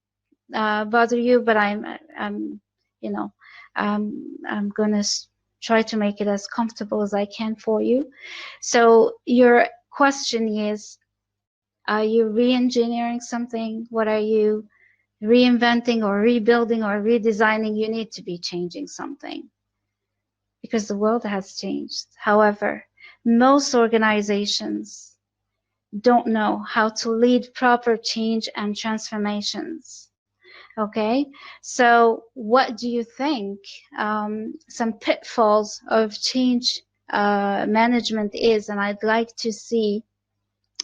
bother you, but I'm you know, I'm gonna try to make it as comfortable as I can for you. So your question is, are you re-engineering something? What are you reinventing or rebuilding or redesigning? You need to be changing something because the world has changed. However, most organizations don't know how to lead proper change and transformations. Okay, so what do you think some pitfalls of change management is? And I'd like to see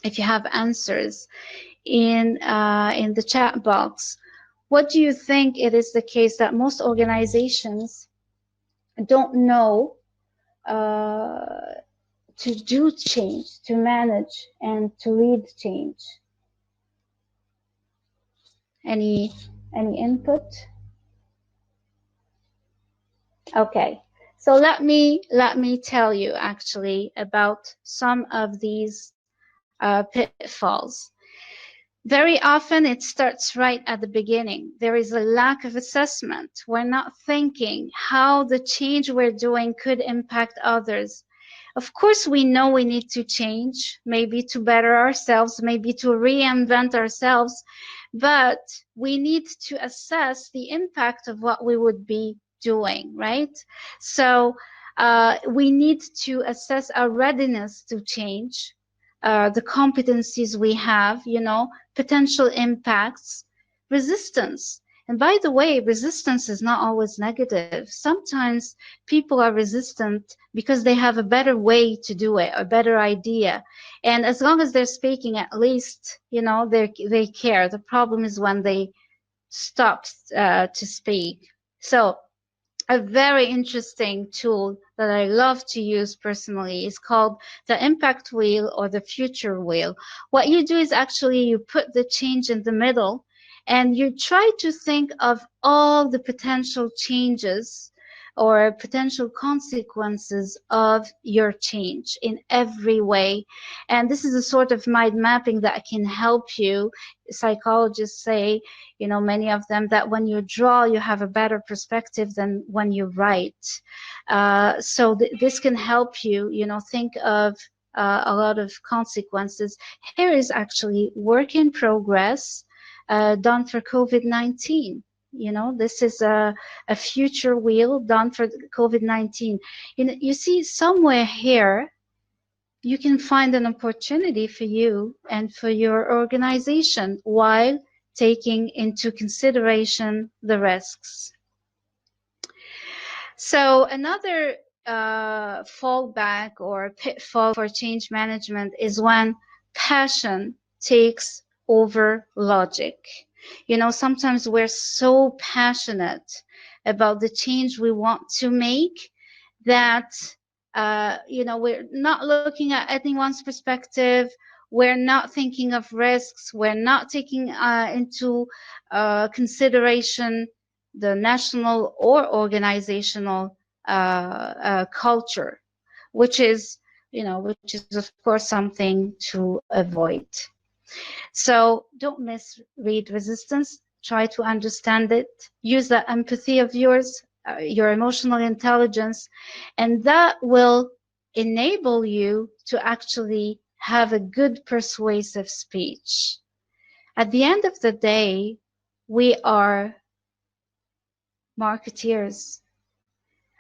if you have answers in the chat box. What do you think it is the case that most organizations don't know to do change, to manage, and to lead change? Any input? Okay, so let me tell you actually about some of these pitfalls. Very often it starts right at the beginning. There is a lack of assessment. We're not thinking how the change we're doing could impact others. Of course, we know we need to change, maybe to better ourselves, maybe to reinvent ourselves, but we need to assess the impact of what we would be doing, right? So we need to assess our readiness to change, the competencies we have, potential impacts, resistance. And by the way, resistance is not always negative. Sometimes people are resistant because they have a better way to do it, a better idea. And as long as they're speaking, at least, they care. The problem is when they stop to speak. So a very interesting tool that I love to use personally is called the impact wheel or the future wheel. What you do is actually you put the change in the middle and you try to think of all the potential changes or potential consequences of your change in every way. And this is a sort of mind mapping that can help you. Psychologists say, many of them, that when you draw, you have a better perspective than when you write. So this can help you, think of a lot of consequences. Here is actually work in progress done for COVID-19. This is a future wheel done for COVID-19. You see somewhere here, you can find an opportunity for you and for your organization while taking into consideration the risks. So another fallback or pitfall for change management is when passion takes over logic. Sometimes we're so passionate about the change we want to make that we're not looking at anyone's perspective. We're not thinking of risks. We're not taking into consideration the national or organizational culture, which is of course something to avoid. So don't misread resistance. Try to understand it. Use the empathy of yours, your emotional intelligence, and that will enable you to actually have a good persuasive speech. At the end of the day, we are marketeers.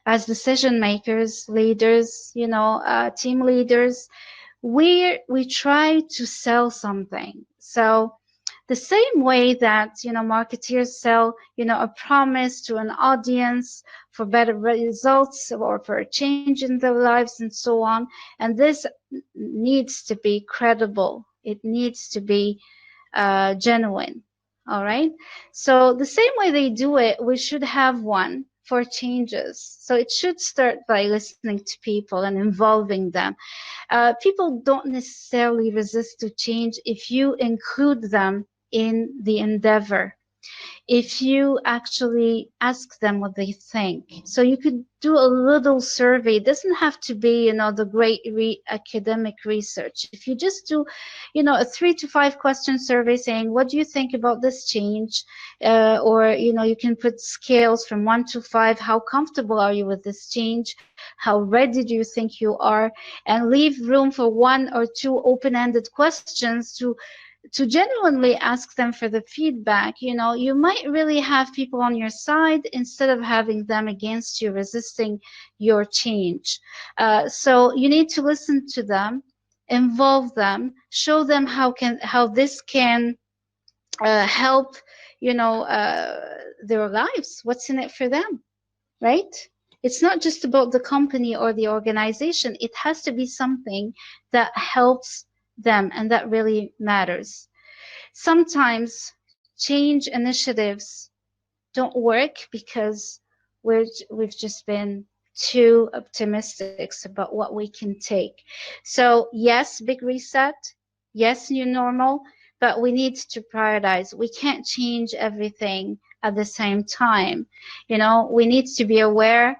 As decision makers, leaders, team leaders, we try to sell something. So the same way that marketeers sell a promise to an audience for better results or for a change in their lives and so on, and this needs to be credible. It needs to be genuine. All right, so the same way they do it, we should have one for changes. So it should start by listening to people and involving them. People don't necessarily resist to change if you include them in the endeavor. if you actually ask them what they think. So you could do a little survey. It doesn't have to be, the great academic research. If you just do, a 3 to 5 question survey saying, what do you think about this change? Or, you can put scales from 1 to 5. How comfortable are you with this change? How ready do you think you are? And leave room for 1 or 2 open-ended questions to genuinely ask them for the feedback. You might really have people on your side instead of having them against you, resisting your change. So you need to listen to them, involve them, show them how this can help, their lives. What's in it for them, right? It's not just about the company or the organization. It has to be something that helps them and that really matters. Sometimes change initiatives don't work because we've just been too optimistic about what we can take. So yes, big reset, yes, new normal, but we need to prioritize. We can't change everything at the same time. We need to be aware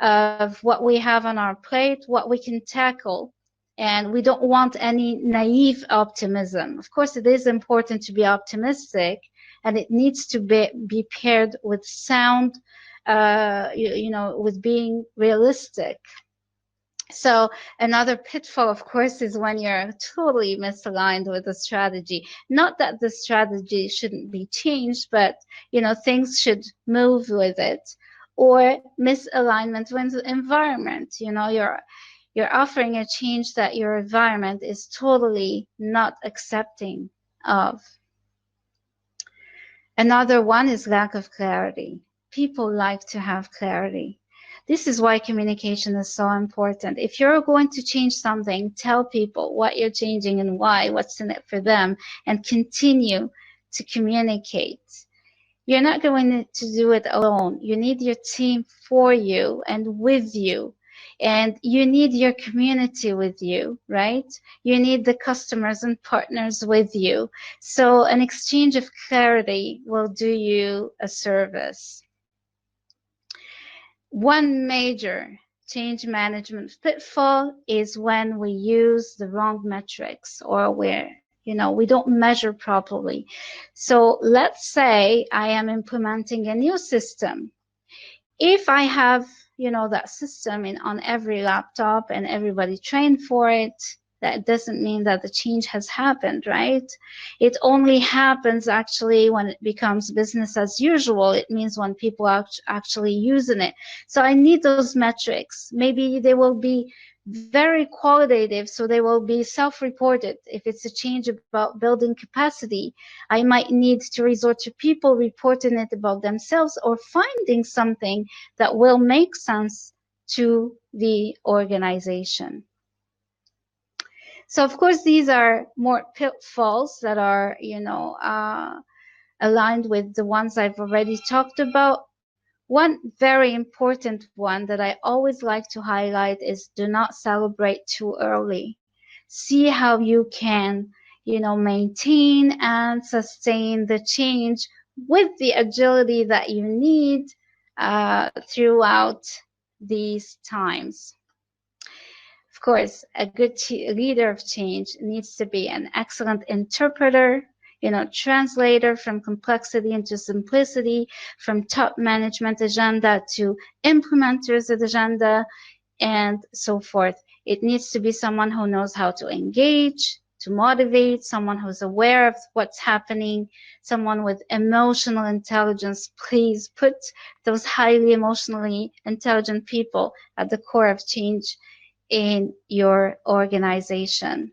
of what we have on our plate, what we can tackle. And we don't want any naive optimism. Of course, it is important to be optimistic, and it needs to be paired with sound, with being realistic. So another pitfall, of course, is when you're totally misaligned with the strategy. Not that the strategy shouldn't be changed, but things should move with it. Or misalignment with the environment. You're offering a change that your environment is totally not accepting of. Another one is lack of clarity. People like to have clarity. This is why communication is so important. If you're going to change something, tell people what you're changing and why, what's in it for them, and continue to communicate. You're not going to do it alone. You need your team for you and with you. And you need your community with you, right? You need the customers and partners with you. So an exchange of clarity will do you a service. One major change management pitfall is when we use the wrong metrics, or where we don't measure properly. So let's say I am implementing a new system. If I have that system on every laptop and everybody trained for it, that doesn't mean that the change has happened, right? It only happens actually when it becomes business as usual. It means when people are actually using it. So I need those metrics. Maybe they will be very qualitative, so they will be self-reported. If it's a change about building capacity, I might need to resort to people reporting it about themselves, or finding something that will make sense to the organization. So of course, these are more pitfalls that are, aligned with the ones I've already talked about. One very important one that I always like to highlight is do not celebrate too early. See how you can, maintain and sustain the change with the agility that you need throughout these times. Of course, a good leader of change needs to be an excellent interpreter, translator from complexity into simplicity, from top management agenda to implementers agenda, and so forth. It needs to be someone who knows how to engage, to motivate, someone who's aware of what's happening, someone with emotional intelligence. Please put those highly emotionally intelligent people at the core of change in your organization.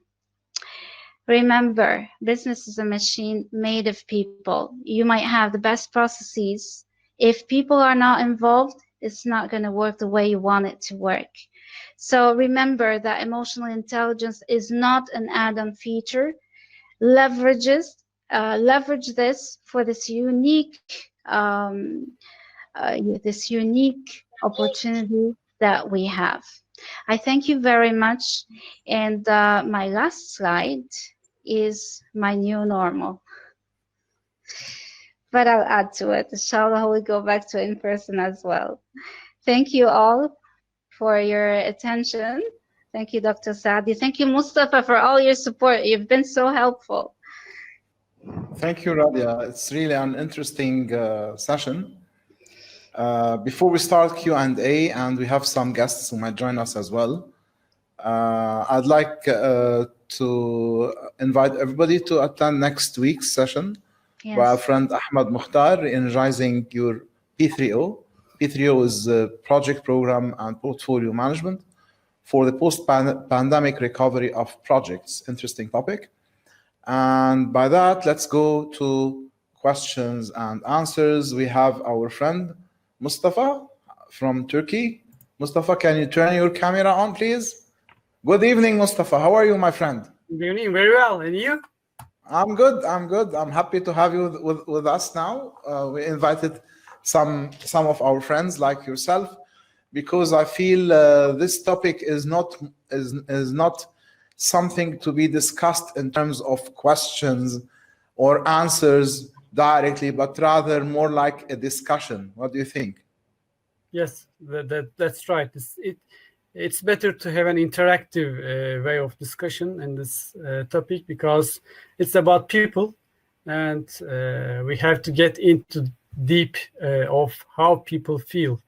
Remember, business is a machine made of people. You might have the best processes. If people are not involved, it's not going to work the way you want it to work. So remember that emotional intelligence is not an add-on feature. Leverage this for this unique opportunity that we have. I thank you very much. And my last slide is my new normal. but I'll add to it. Inshallah, we'll go back to in person as well. Thank you all for your attention. Thank you, Dr. Saadi. Thank you, Mustafa, for all your support. You've been so helpful. Thank you, Radhia. It's really an interesting session. Before we start Q&A, and we have some guests who might join us as well, I'd like to invite everybody to attend next week's session by our friend Ahmed Mukhtar, energizing your P3O. P3O is Project Program and Portfolio Management for the post-pandemic recovery of projects. Interesting topic. And by that, let's go to questions and answers. We have our friend Mustafa from Turkey. Mustafa, can you turn your camera on, please? Good evening, Mustafa. How are you, my friend? Good evening. Very well. And you? I'm good. I'm happy to have you with us now. We invited some of our friends like yourself, because I feel this topic is not something to be discussed in terms of questions or answers directly, but rather more like a discussion. What do you think? Yes, that's right. It's better to have an interactive way of discussion in this topic, because it's about people, and we have to get into deep of how people feel,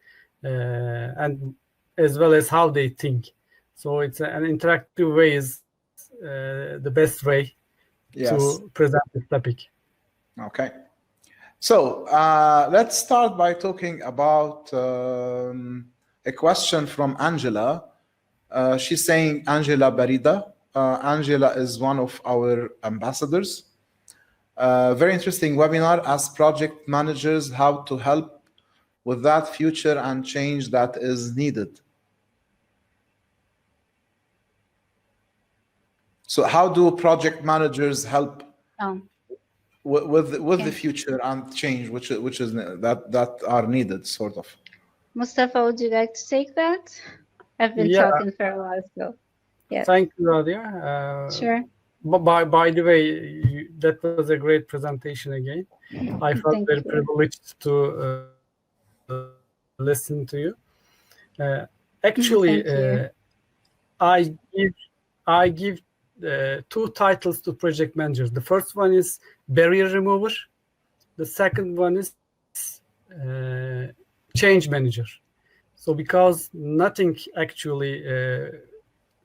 and as well as how they think. So it's an interactive way is the best way to present this topic. Okay. So let's start by talking about a question from Angela. She's saying Angela Barida. Angela is one of our ambassadors. Very interesting webinar as project managers, how to help with that future and change that is needed. So how do project managers help with the future and change which is that are needed, sort of? Mustafa, would you like to take that? I've been talking for a while, so yeah. Thank you, Radhia. Sure. By the way, that was a great presentation again. I felt very privileged to listen to you. Actually, I give two titles to project managers. The first one is barrier remover. The second one is change manager. So because nothing actually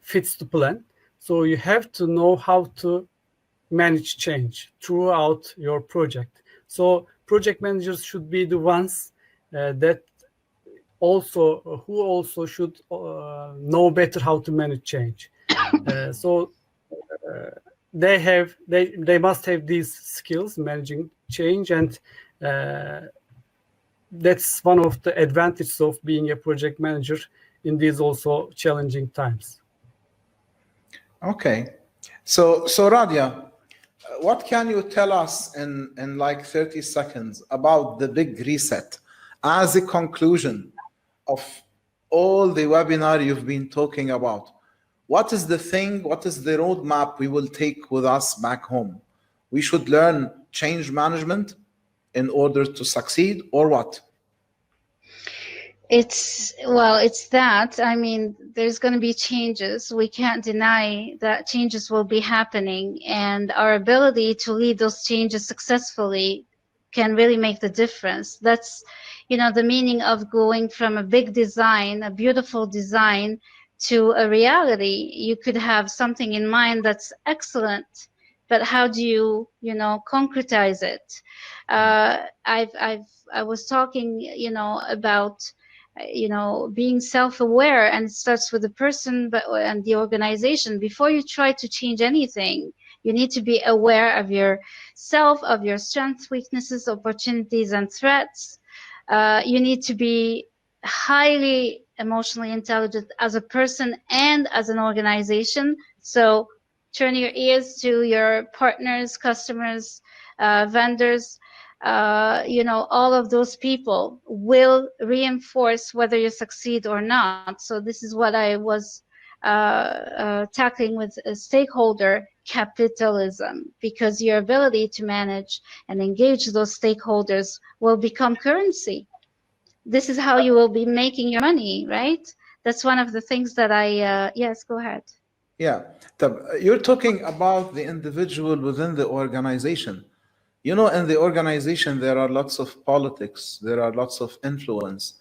fits the plan, so you have to know how to manage change throughout your project. So project managers should be the ones who also should know better how to manage change. So they must have these skills, managing change, and that's one of the advantages of being a project manager in these also challenging times. Okay, so Radhia, what can you tell us in like 30 seconds about the big reset as a conclusion of all the webinar you've been talking about? What is the thing, what is the roadmap we will take with us back home? We should learn change management in order to succeed, or what? It's that. I mean, there's going to be changes. We can't deny that changes will be happening, and our ability to lead those changes successfully can really make the difference. That's, the meaning of going from a big design, a beautiful design, to a reality. You could have something in mind that's excellent, but how do you, concretize it? I was talking, about, being self-aware, and it starts with the person and the organization. Before you try to change anything, you need to be aware of yourself, of your strengths, weaknesses, opportunities, and threats. You need to be highly emotionally intelligent as a person and as an organization. So turn your ears to your partners, customers, vendors. All of those people will reinforce whether you succeed or not. So this is what I was tackling with a stakeholder. capitalism, because your ability to manage and engage those stakeholders will become currency. This is how you will be making your money, right? That's one of the things that yes, go ahead. Yeah. You're talking about the individual within the organization. You know, in the organization, there are lots of politics, there are lots of influence.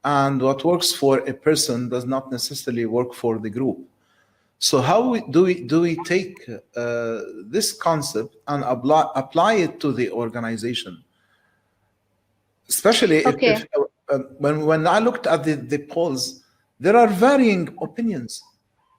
And what works for a person does not necessarily work for the group. So how do we take this concept and apply it to the organization? Especially if when I looked at the polls, there are varying opinions.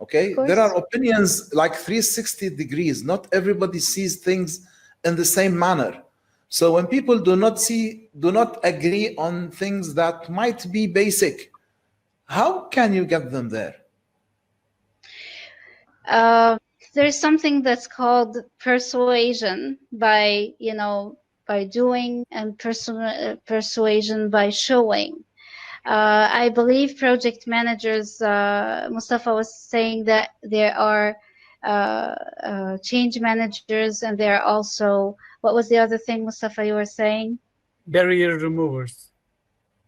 Okay, there are opinions like 360 degrees. Not everybody sees things in the same manner. So when people do not agree on things that might be basic, how can you get them there? There's something that's called persuasion by doing, and persuasion by showing. I believe project managers, Mustafa was saying that there are change managers, and there are also, what was the other thing, Mustafa, you were saying? Barrier removers.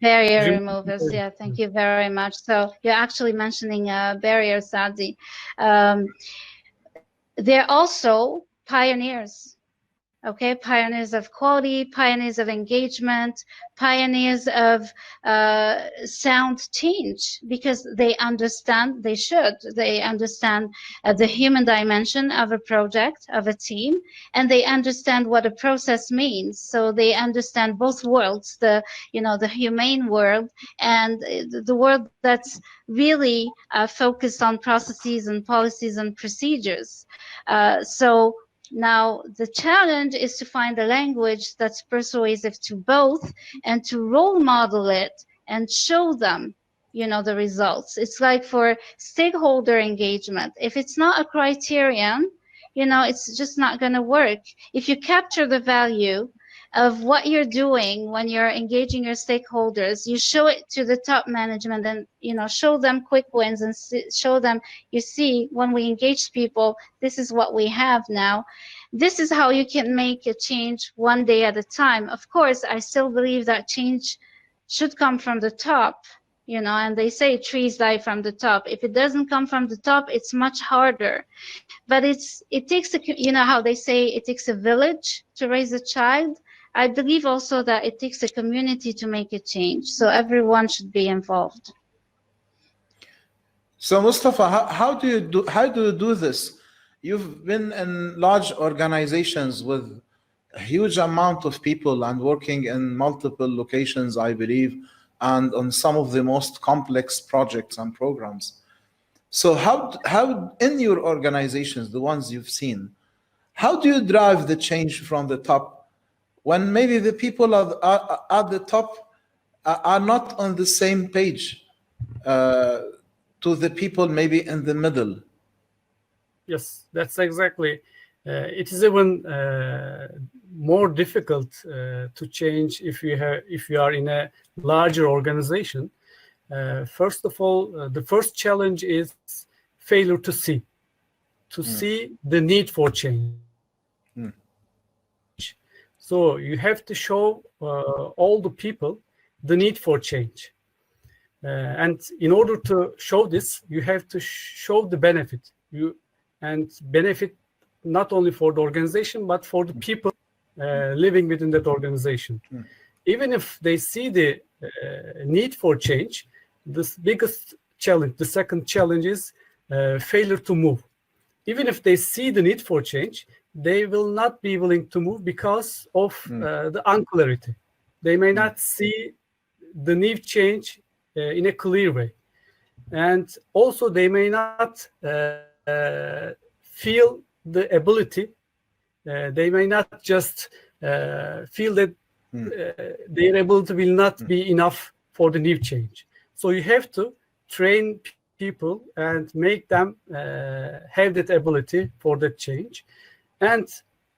Barrier removers, yeah, thank you very much. So you're actually mentioning barriers, Saadi. They're also pioneers. Okay, pioneers of quality, pioneers of engagement, pioneers of sound change, because they understand the human dimension of a project, of a team, and they understand what a process means. So they understand both worlds, the humane world and the world that's really focused on processes and policies and procedures. So now, the challenge is to find a language that's persuasive to both, and to role model it and show them, the results. It's like for stakeholder engagement. If it's not a criterion, it's just not going to work. If you capture the value of what you're doing when you're engaging your stakeholders, you show it to the top management, and show them quick wins, and show them, you see, when we engage people, this is what we have now. This is how you can make a change one day at a time. Of course, I still believe that change should come from the top, and they say trees die from the top. If it doesn't come from the top, it's much harder. But it takes how they say it takes a village to raise a child. I believe also that it takes a community to make a change. So everyone should be involved. So Mustafa, how do you do this? You've been in large organizations with a huge amount of people and working in multiple locations, I believe, and on some of the most complex projects and programs. So how in your organizations, the ones you've seen, how do you drive the change from the top, when maybe the people at the top are not on the same page to the people maybe in the middle? Yes, that's exactly. It is even more difficult to change if you are in a larger organization. First of all, the first challenge is failure to see the need for change. So you have to show all the people the need for change. And in order to show this, you have to show the benefit. And benefit not only for the organization, but for the people living within that organization. Even if they see the need for change, the biggest challenge, the second challenge is failure to move. Even if they see the need for change, they will not be willing to move because of the unclarity. They may not see the need change in a clear way. And also they may not feel the ability. They may not just feel that their ability will not be enough for the new change. So you have to train people and make them have that ability for that change. And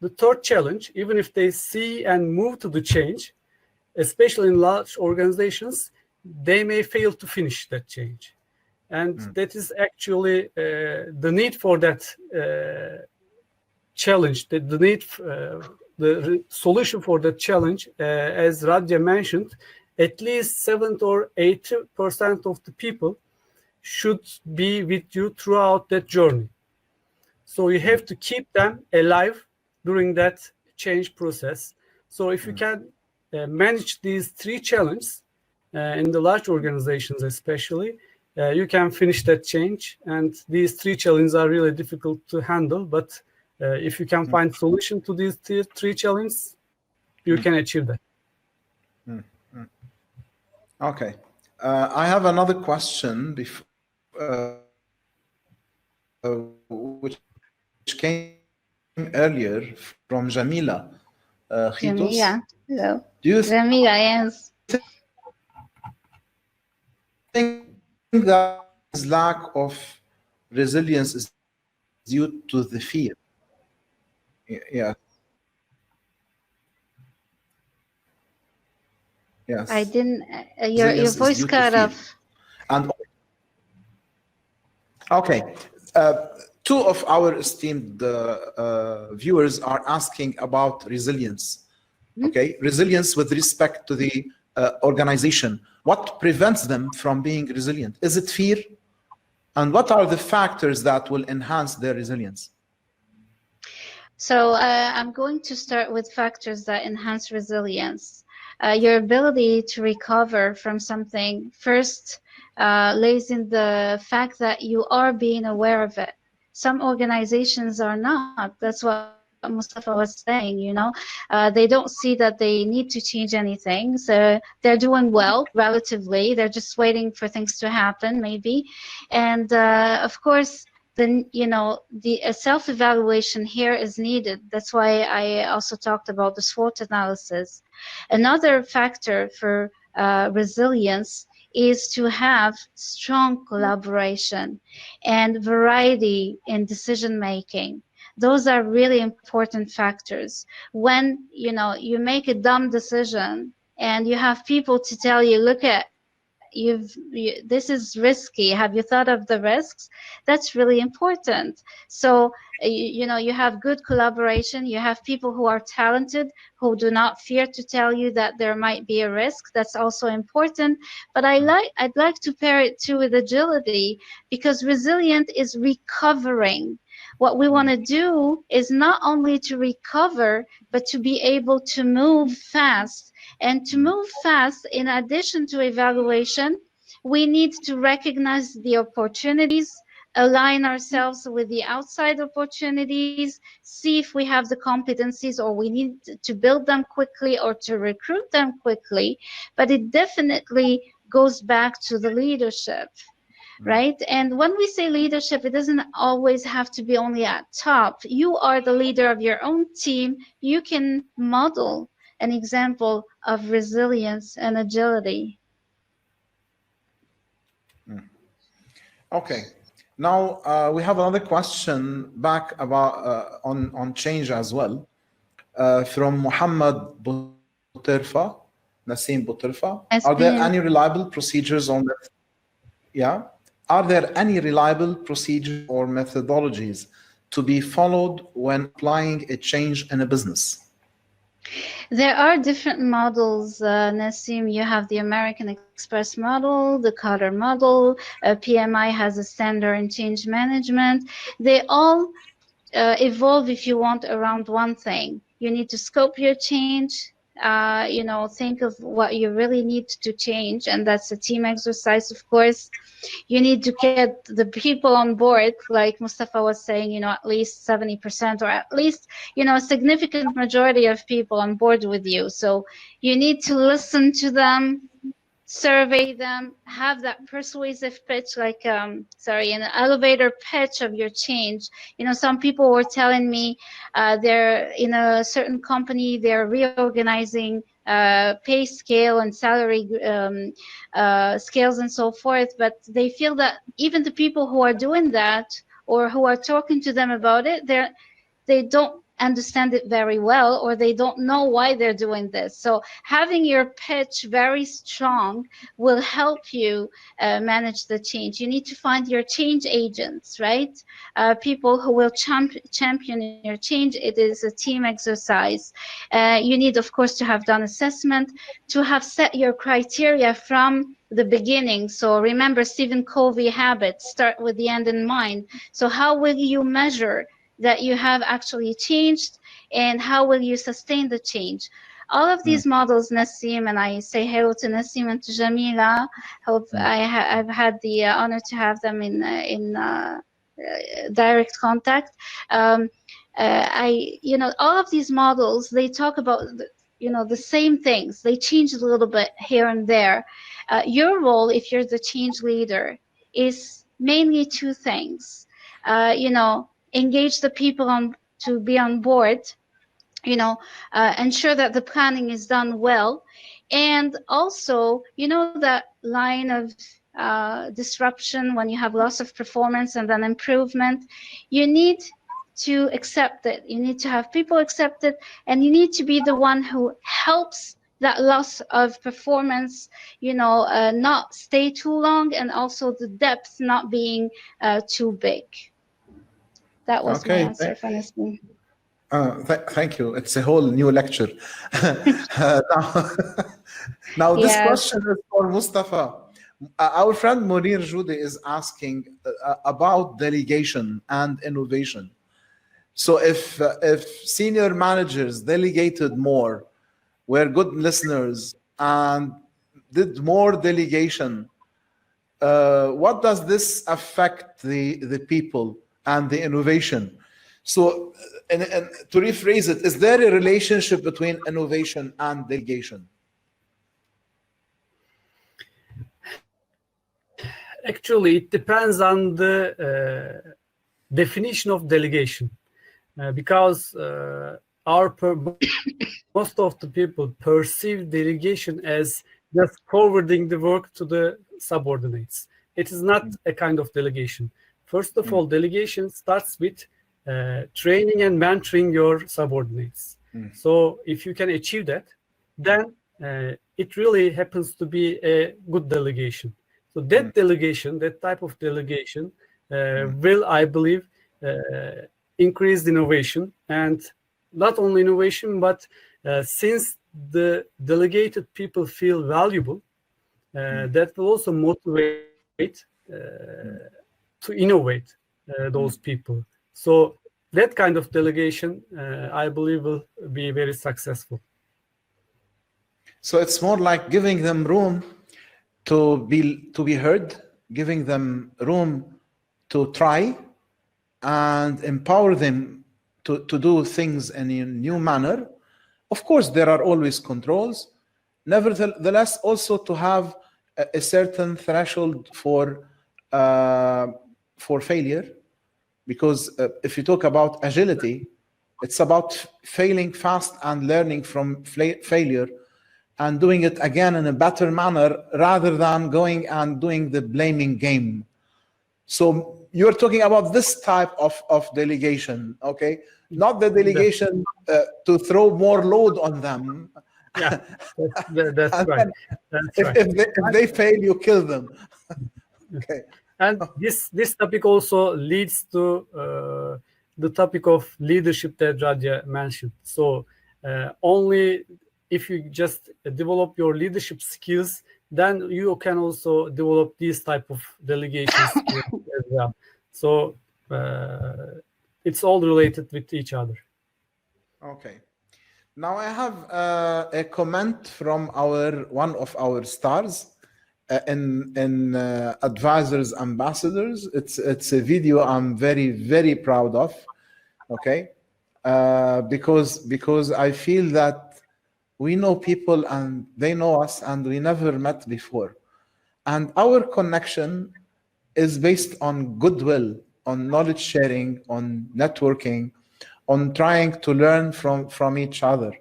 the third challenge, even if they see and move to the change, especially in large organizations, they may fail to finish that change. And that is actually the need for that challenge, the need, the solution for the challenge, as Radhia mentioned, at least 70 or 80% of the people should be with you throughout that journey. So you have to keep them alive during that change process. So if you can manage these 3 challenges in the large organizations especially, you can finish that change. And these 3 challenges are really difficult to handle, but if you can find solution to these 3 challenges, you can achieve that. Okay. I have another question which came earlier from Jamila. Jamila, hello. Do you Jamila, yes. think that this lack of resilience is due to the fear? Yeah. Yes. I didn't. Your voice cut off. And okay, 2 of our esteemed viewers are asking about resilience. Okay, resilience with respect to the organization. What prevents them from being resilient? Is it fear? And what are the factors that will enhance their resilience? So I'm going to start with factors that enhance resilience. Your ability to recover from something first lays in the fact that you are being aware of it. Some organizations are not. That's what Mustafa was saying, you know. They don't see that they need to change anything. So they're doing well, relatively. They're just waiting for things to happen, maybe. And of course, then, you know, the self-evaluation here is needed. That's why I also talked about the SWOT analysis. Another factor for resilience is to have strong collaboration and variety in decision making. Those are really important factors. When, you know, you make a dumb decision and you have people to tell you, look at, this is risky, have you thought of the risks? That's really important. So you know, you have good collaboration, you have people who are talented, who do not fear to tell you that there might be a risk. That's also important. But I'd like to pair it too with agility, because resilient is recovering. What we want to do is not only to recover, but to be able to move fast. And to move fast, in addition to evaluation, we need to recognize the opportunities, align ourselves with the outside opportunities, see if we have the competencies or we need to build them quickly or to recruit them quickly. But it definitely goes back to the leadership. Right? And when we say leadership, it doesn't always have to be only at top. You are the leader of your own team. You can model an example of resilience and agility. Okay. Now we have another question back about on change as well, from Muhammad Butirfa, Nasim Butirfa. Are there any reliable procedures on that? Yeah. Are there any reliable procedures or methodologies to be followed when applying a change in a business? There are different models, Nasim. You have the American Express model, the Qatar model, PMI has a standard in change management. They all evolve, if you want, around one thing. You need to scope your change, you know, think of what you really need to change, and that's a team exercise, of course. You need to get the people on board, like Mustafa was saying, you know, at least 70% or at least, you know, a significant majority of people on board with you. So you need to listen to them, survey them, have that persuasive pitch, like an elevator pitch of your change. You know, some people were telling me they're in a certain company, they're reorganizing pay scale and salary scales and so forth, but they feel that even the people who are doing that or who are talking to them about it, they don't understand it very well, or they don't know why they're doing this. So having your pitch very strong will help you manage the change. You need to find your change agents, right? People who will champion your change. It is a team exercise. You need, of course, to have done assessment, to have set your criteria from the beginning. So remember Stephen Covey habit, start with the end in mind. So how will you measure that you have actually changed, and how will you sustain the change? All of these models, Nassim, and I say hello to Nassim and to Jamila. Hope I've had the honor to have them in direct contact. All of these models, they talk about the same things. They change a little bit here and there. Your role, if you're the change leader, is mainly two things. Engage the people to be on board, ensure that the planning is done well. And also, that line of disruption when you have loss of performance and then improvement, you need to accept it. You need to have people accept it, and you need to be the one who helps that loss of performance, not stay too long, and also the depth not being too big. That was my answer, Nassim. Thank you. It's a whole new lecture. Now this question is for Mustafa. Our friend Munir Jude is asking about delegation and innovation. So if senior managers delegated more, were good listeners, and did more delegation, what does this affect the people and the innovation? So, and to rephrase it, is there a relationship between innovation and delegation? Actually, it depends on the definition of delegation, because most of the people perceive delegation as just forwarding the work to the subordinates. It is not a kind of delegation. First of all, delegation starts with training and mentoring your subordinates. So if you can achieve that, then it really happens to be a good delegation. So that delegation, that type of delegation, will, I believe, increase innovation. And not only innovation, but since the delegated people feel valuable, that will also motivate to innovate those people. So that kind of delegation, I believe, will be very successful. So it's more like giving them room to be heard, giving them room to try, and empower them to do things in a new manner. Of course, there are always controls. Nevertheless, also to have a certain threshold for failure, because if you talk about agility, it's about failing fast and learning from failure and doing it again in a better manner rather than going and doing the blaming game. So you're talking about this type of delegation, okay? Not the delegation to throw more load on them. Yeah, that's right. If they fail, you kill them. Okay. And this topic also leads to the topic of leadership that Radhia mentioned. So only if you just develop your leadership skills, then you can also develop these type of delegation skills as well. So it's all related with each other. Okay. Now I have a comment from one of our stars in Advisors Ambassadors. It's a video I'm very, very proud of. Okay, because I feel that we know people and they know us and we never met before, and our connection is based on goodwill, on knowledge sharing, on networking, on trying to learn from each other,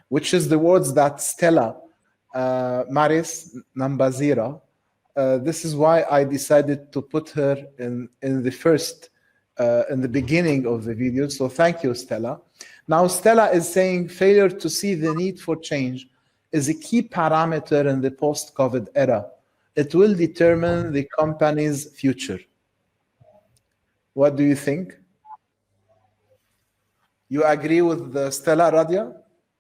which is the words that Stella Maris Nambazira. This is why I decided to put her in the beginning of the video. So thank you, Stella. Now, Stella is saying failure to see the need for change is a key parameter in the post-COVID era. It will determine the company's future. What do you think? You agree with Stella, Radhia?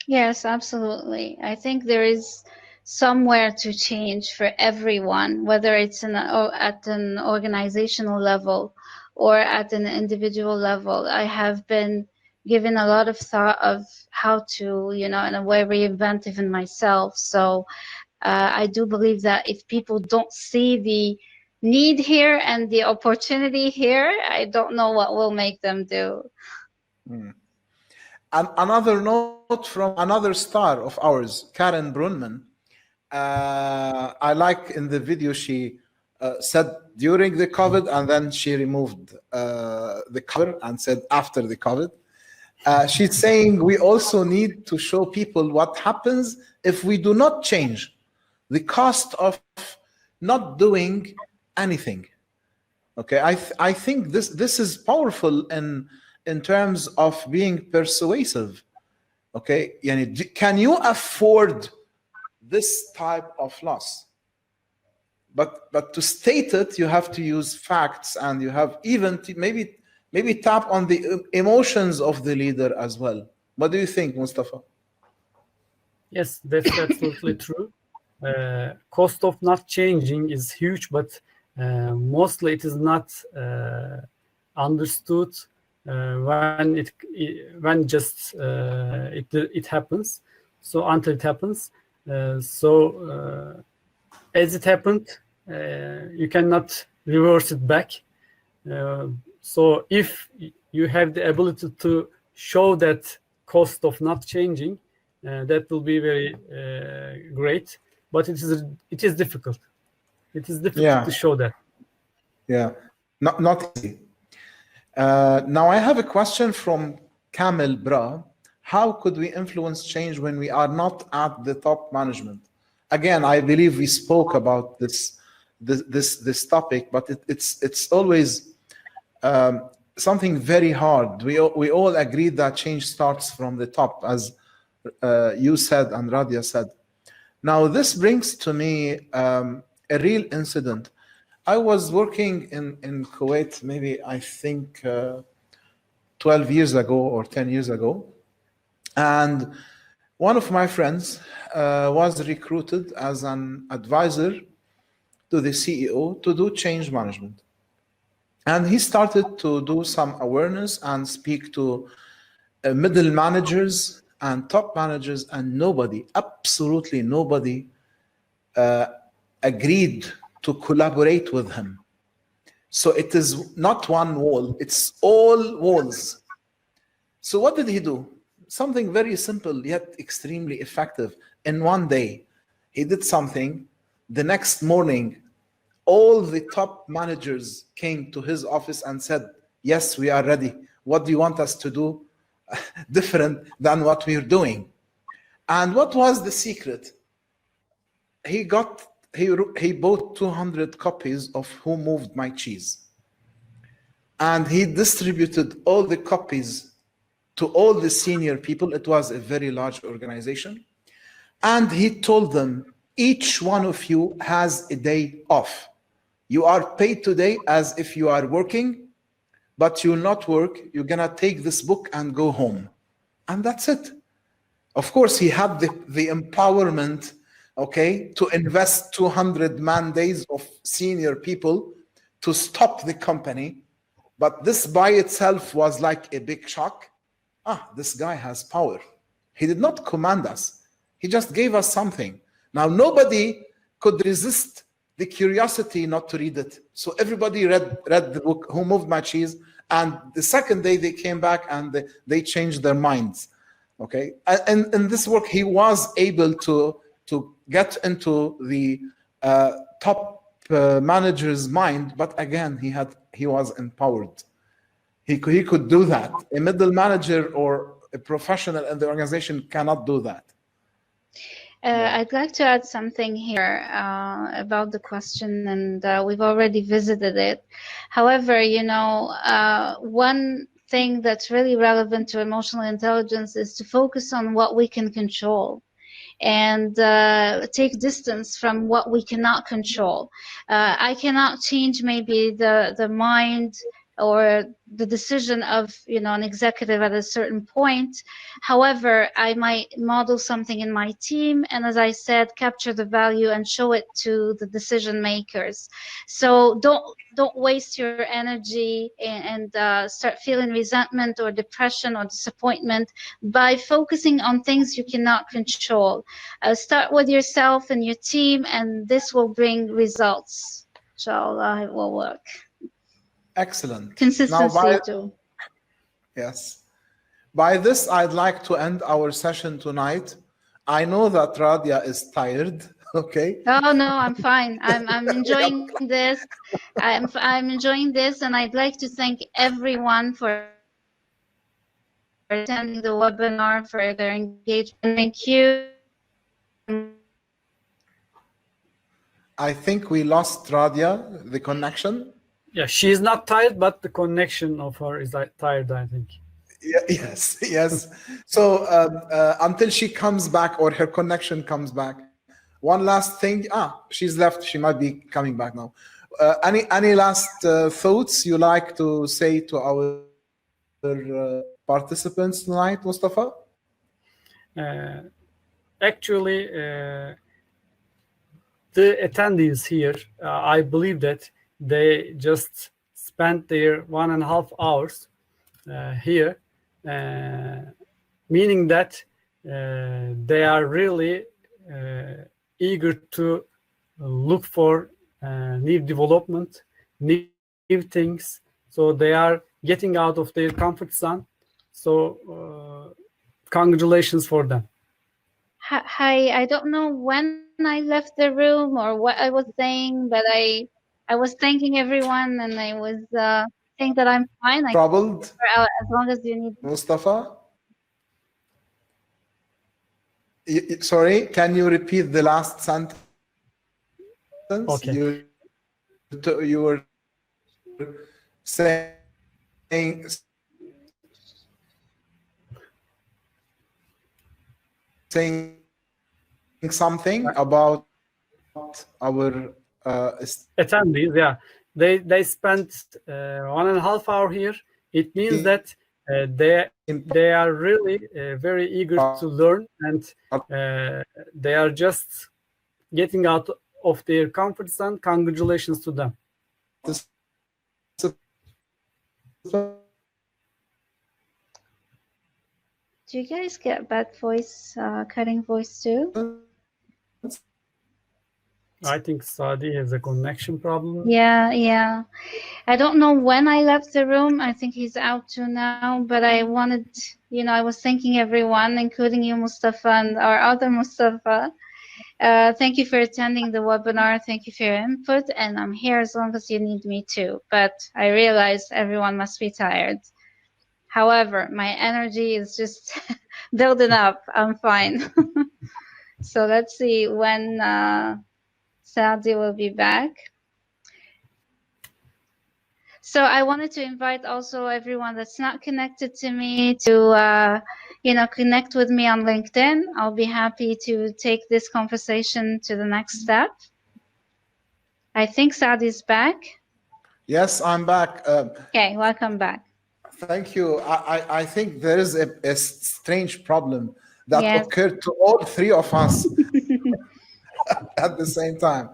Yes, absolutely. I think there is somewhere to change for everyone, whether it's at an organizational level or at an individual level. I have been given a lot of thought of how to, in a way, reinvent even myself. So I do believe that if people don't see the need here and the opportunity here, I don't know what will make them do. And another note from another star of ours, Karen Brunman. I like in the video she said during the COVID, and then she removed the cover and said after the COVID. She's saying we also need to show people what happens if we do not change, the cost of not doing anything. Okay, I think this is powerful in terms of being persuasive. Okay, can you afford this type of loss? But to state it, you have to use facts, and you have even to maybe tap on the emotions of the leader as well. What do you think, Mustafa? Yes, that's absolutely true. Cost of not changing is huge, but mostly it is not understood when it happens. So until it happens, as it happened, you cannot reverse it back. So if you have the ability to show that cost of not changing, that will be very great. But it is difficult. It is difficult to show that. Yeah, not easy. Now I have a question from Kamil Bra. How could we influence change when we are not at the top management? Again, I believe we spoke about this topic, but it's always something very hard. We all agree that change starts from the top, as you said and Radhia said. Now this brings to me a real incident. I was working in Kuwait, maybe I think 12 years ago or 10 years ago. And one of my friends was recruited as an advisor to the CEO to do change management. And he started to do some awareness and speak to middle managers and top managers, and nobody, absolutely nobody, agreed to collaborate with him. So it is not one wall, it's all walls. So what did he do? Something very simple yet extremely effective. In one day, he did something. The next morning, all the top managers came to his office and said, yes, we are ready. What do you want us to do different than what we're doing? And what was the secret? He bought 200 copies of Who Moved My Cheese. And he distributed all the copies to all the senior people. It was a very large organization. And he told them, each one of you has a day off. You are paid today as if you are working, but you'll not work. You're gonna take this book and go home. And that's it. Of course, he had the empowerment, okay, to invest 200 man days of senior people to stop the company. But this by itself was like a big shock. This guy has power. He did not command us. He just gave us something. Now, nobody could resist the curiosity not to read it. So everybody read the book, Who Moved My Cheese? And the second day they came back and they changed their minds. Okay. And in this work, he was able to get into the top manager's mind. But again, he was empowered. He could do that. A middle manager or a professional in the organization cannot do that. I'd like to add something here about the question, and we've already visited it. However, one thing that's really relevant to emotional intelligence is to focus on what we can control and take distance from what we cannot control. I cannot change maybe the mind or the decision of, you know, an executive at a certain point. However, I might model something in my team, and as I said, capture the value and show it to the decision makers. So don't waste your energy and start feeling resentment or depression or disappointment by focusing on things you cannot control. Start with yourself and your team, and this will bring results. Inshallah, it will work. Excellent. Consistency too. Yes. By this, I'd like to end our session tonight. I know that Radhia is tired. Okay. Oh no, I'm fine. I'm enjoying this. I'm enjoying this, and I'd like to thank everyone for attending the webinar, for their engagement. Thank you. I think we lost Radhia, the connection. Yeah, she's not tired, but the connection of her is tired, I think. Yeah, yes, yes. So until she comes back or her connection comes back, one last thing. She's left. She might be coming back now. Any last thoughts you like to say to our participants tonight, Mustafa? Actually, the attendees here, I believe that they just spent their 1.5 hours here, meaning that they are really eager to look for new development, new things. So they are getting out of their comfort zone. So congratulations for them. Hi, I don't know when I left the room or what I was saying, but I was thanking everyone, and I was saying that I'm fine. Troubled? As long as you need. Mustafa? Sorry, can you repeat the last sentence? Okay. You were saying something about our attendees. Yeah, they spent 1.5 hours here. It means that they are really very eager to learn, and they are just getting out of their comfort zone. Congratulations to them. Do you guys get bad voice, cutting voice too? I think Saadi has a connection problem. Yeah. I don't know when I left the room. I think he's out too now, but I wanted, I was thanking everyone, including you, Mustafa, and our other Mustafa. Thank you for attending the webinar. Thank you for your input, and I'm here as long as you need me too. But I realize everyone must be tired. However, my energy is just building up. I'm fine. So let's see when Saadi will be back. So I wanted to invite also everyone that's not connected to me to, connect with me on LinkedIn. I'll be happy to take this conversation to the next step. I think Saadi's back. Yes, I'm back. Okay, welcome back. Thank you. I think there is a strange problem that occurred to all three of us at the same time.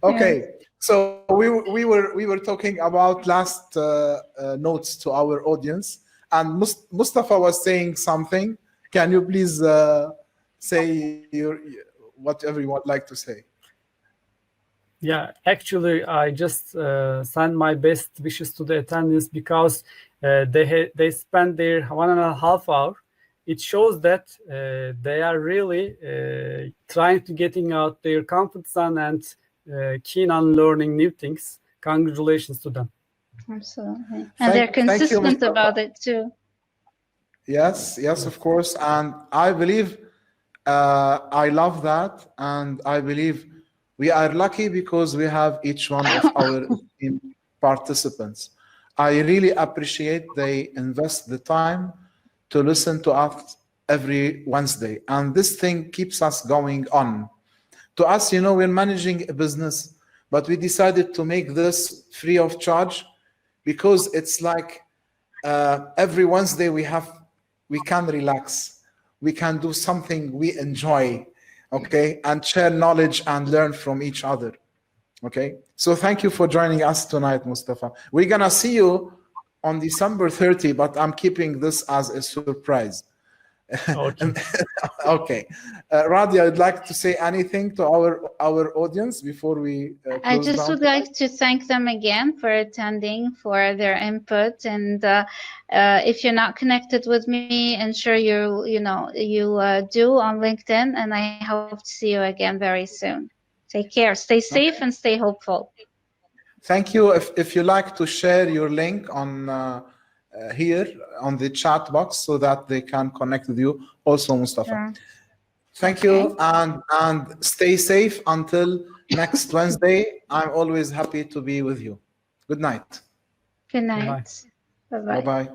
Okay. Yes. So we were talking about last notes to our audience, and Mustafa was saying something. Can you please say whatever you would like to say? Yeah, actually, I just send my best wishes to the attendees because they spent their 1.5 hours. It shows that they are really trying to getting out their comfort zone and keen on learning new things. Congratulations to them. Absolutely. And they're consistent about it too. Yes, of course. And I believe, I love that. And I believe we are lucky because we have each one of our participants. I really appreciate they invest the time to listen to us every Wednesday. And this thing keeps us going on. To us, we're managing a business, but we decided to make this free of charge because it's like every Wednesday we can relax. We can do something we enjoy, okay, and share knowledge and learn from each other. Okay, so thank you for joining us tonight, Mustafa. We're gonna see you on December 30, but I'm keeping this as a surprise. Okay. Okay. Radhia, I'd like to say anything to our audience before we I close just down would tonight? like to thank them again for attending, for their input, and if you're not connected with me, ensure you do on LinkedIn, and I hope to see you again very soon. Take care, stay safe, and stay hopeful. Thank you. If you like to share your link on here on the chat box so that they can connect with you, also, Mustafa. Sure. Thank Okay. you, and stay safe until next Wednesday. I'm always happy to be with you. Good night. Good Bye-bye. night. Bye-bye. Bye-bye.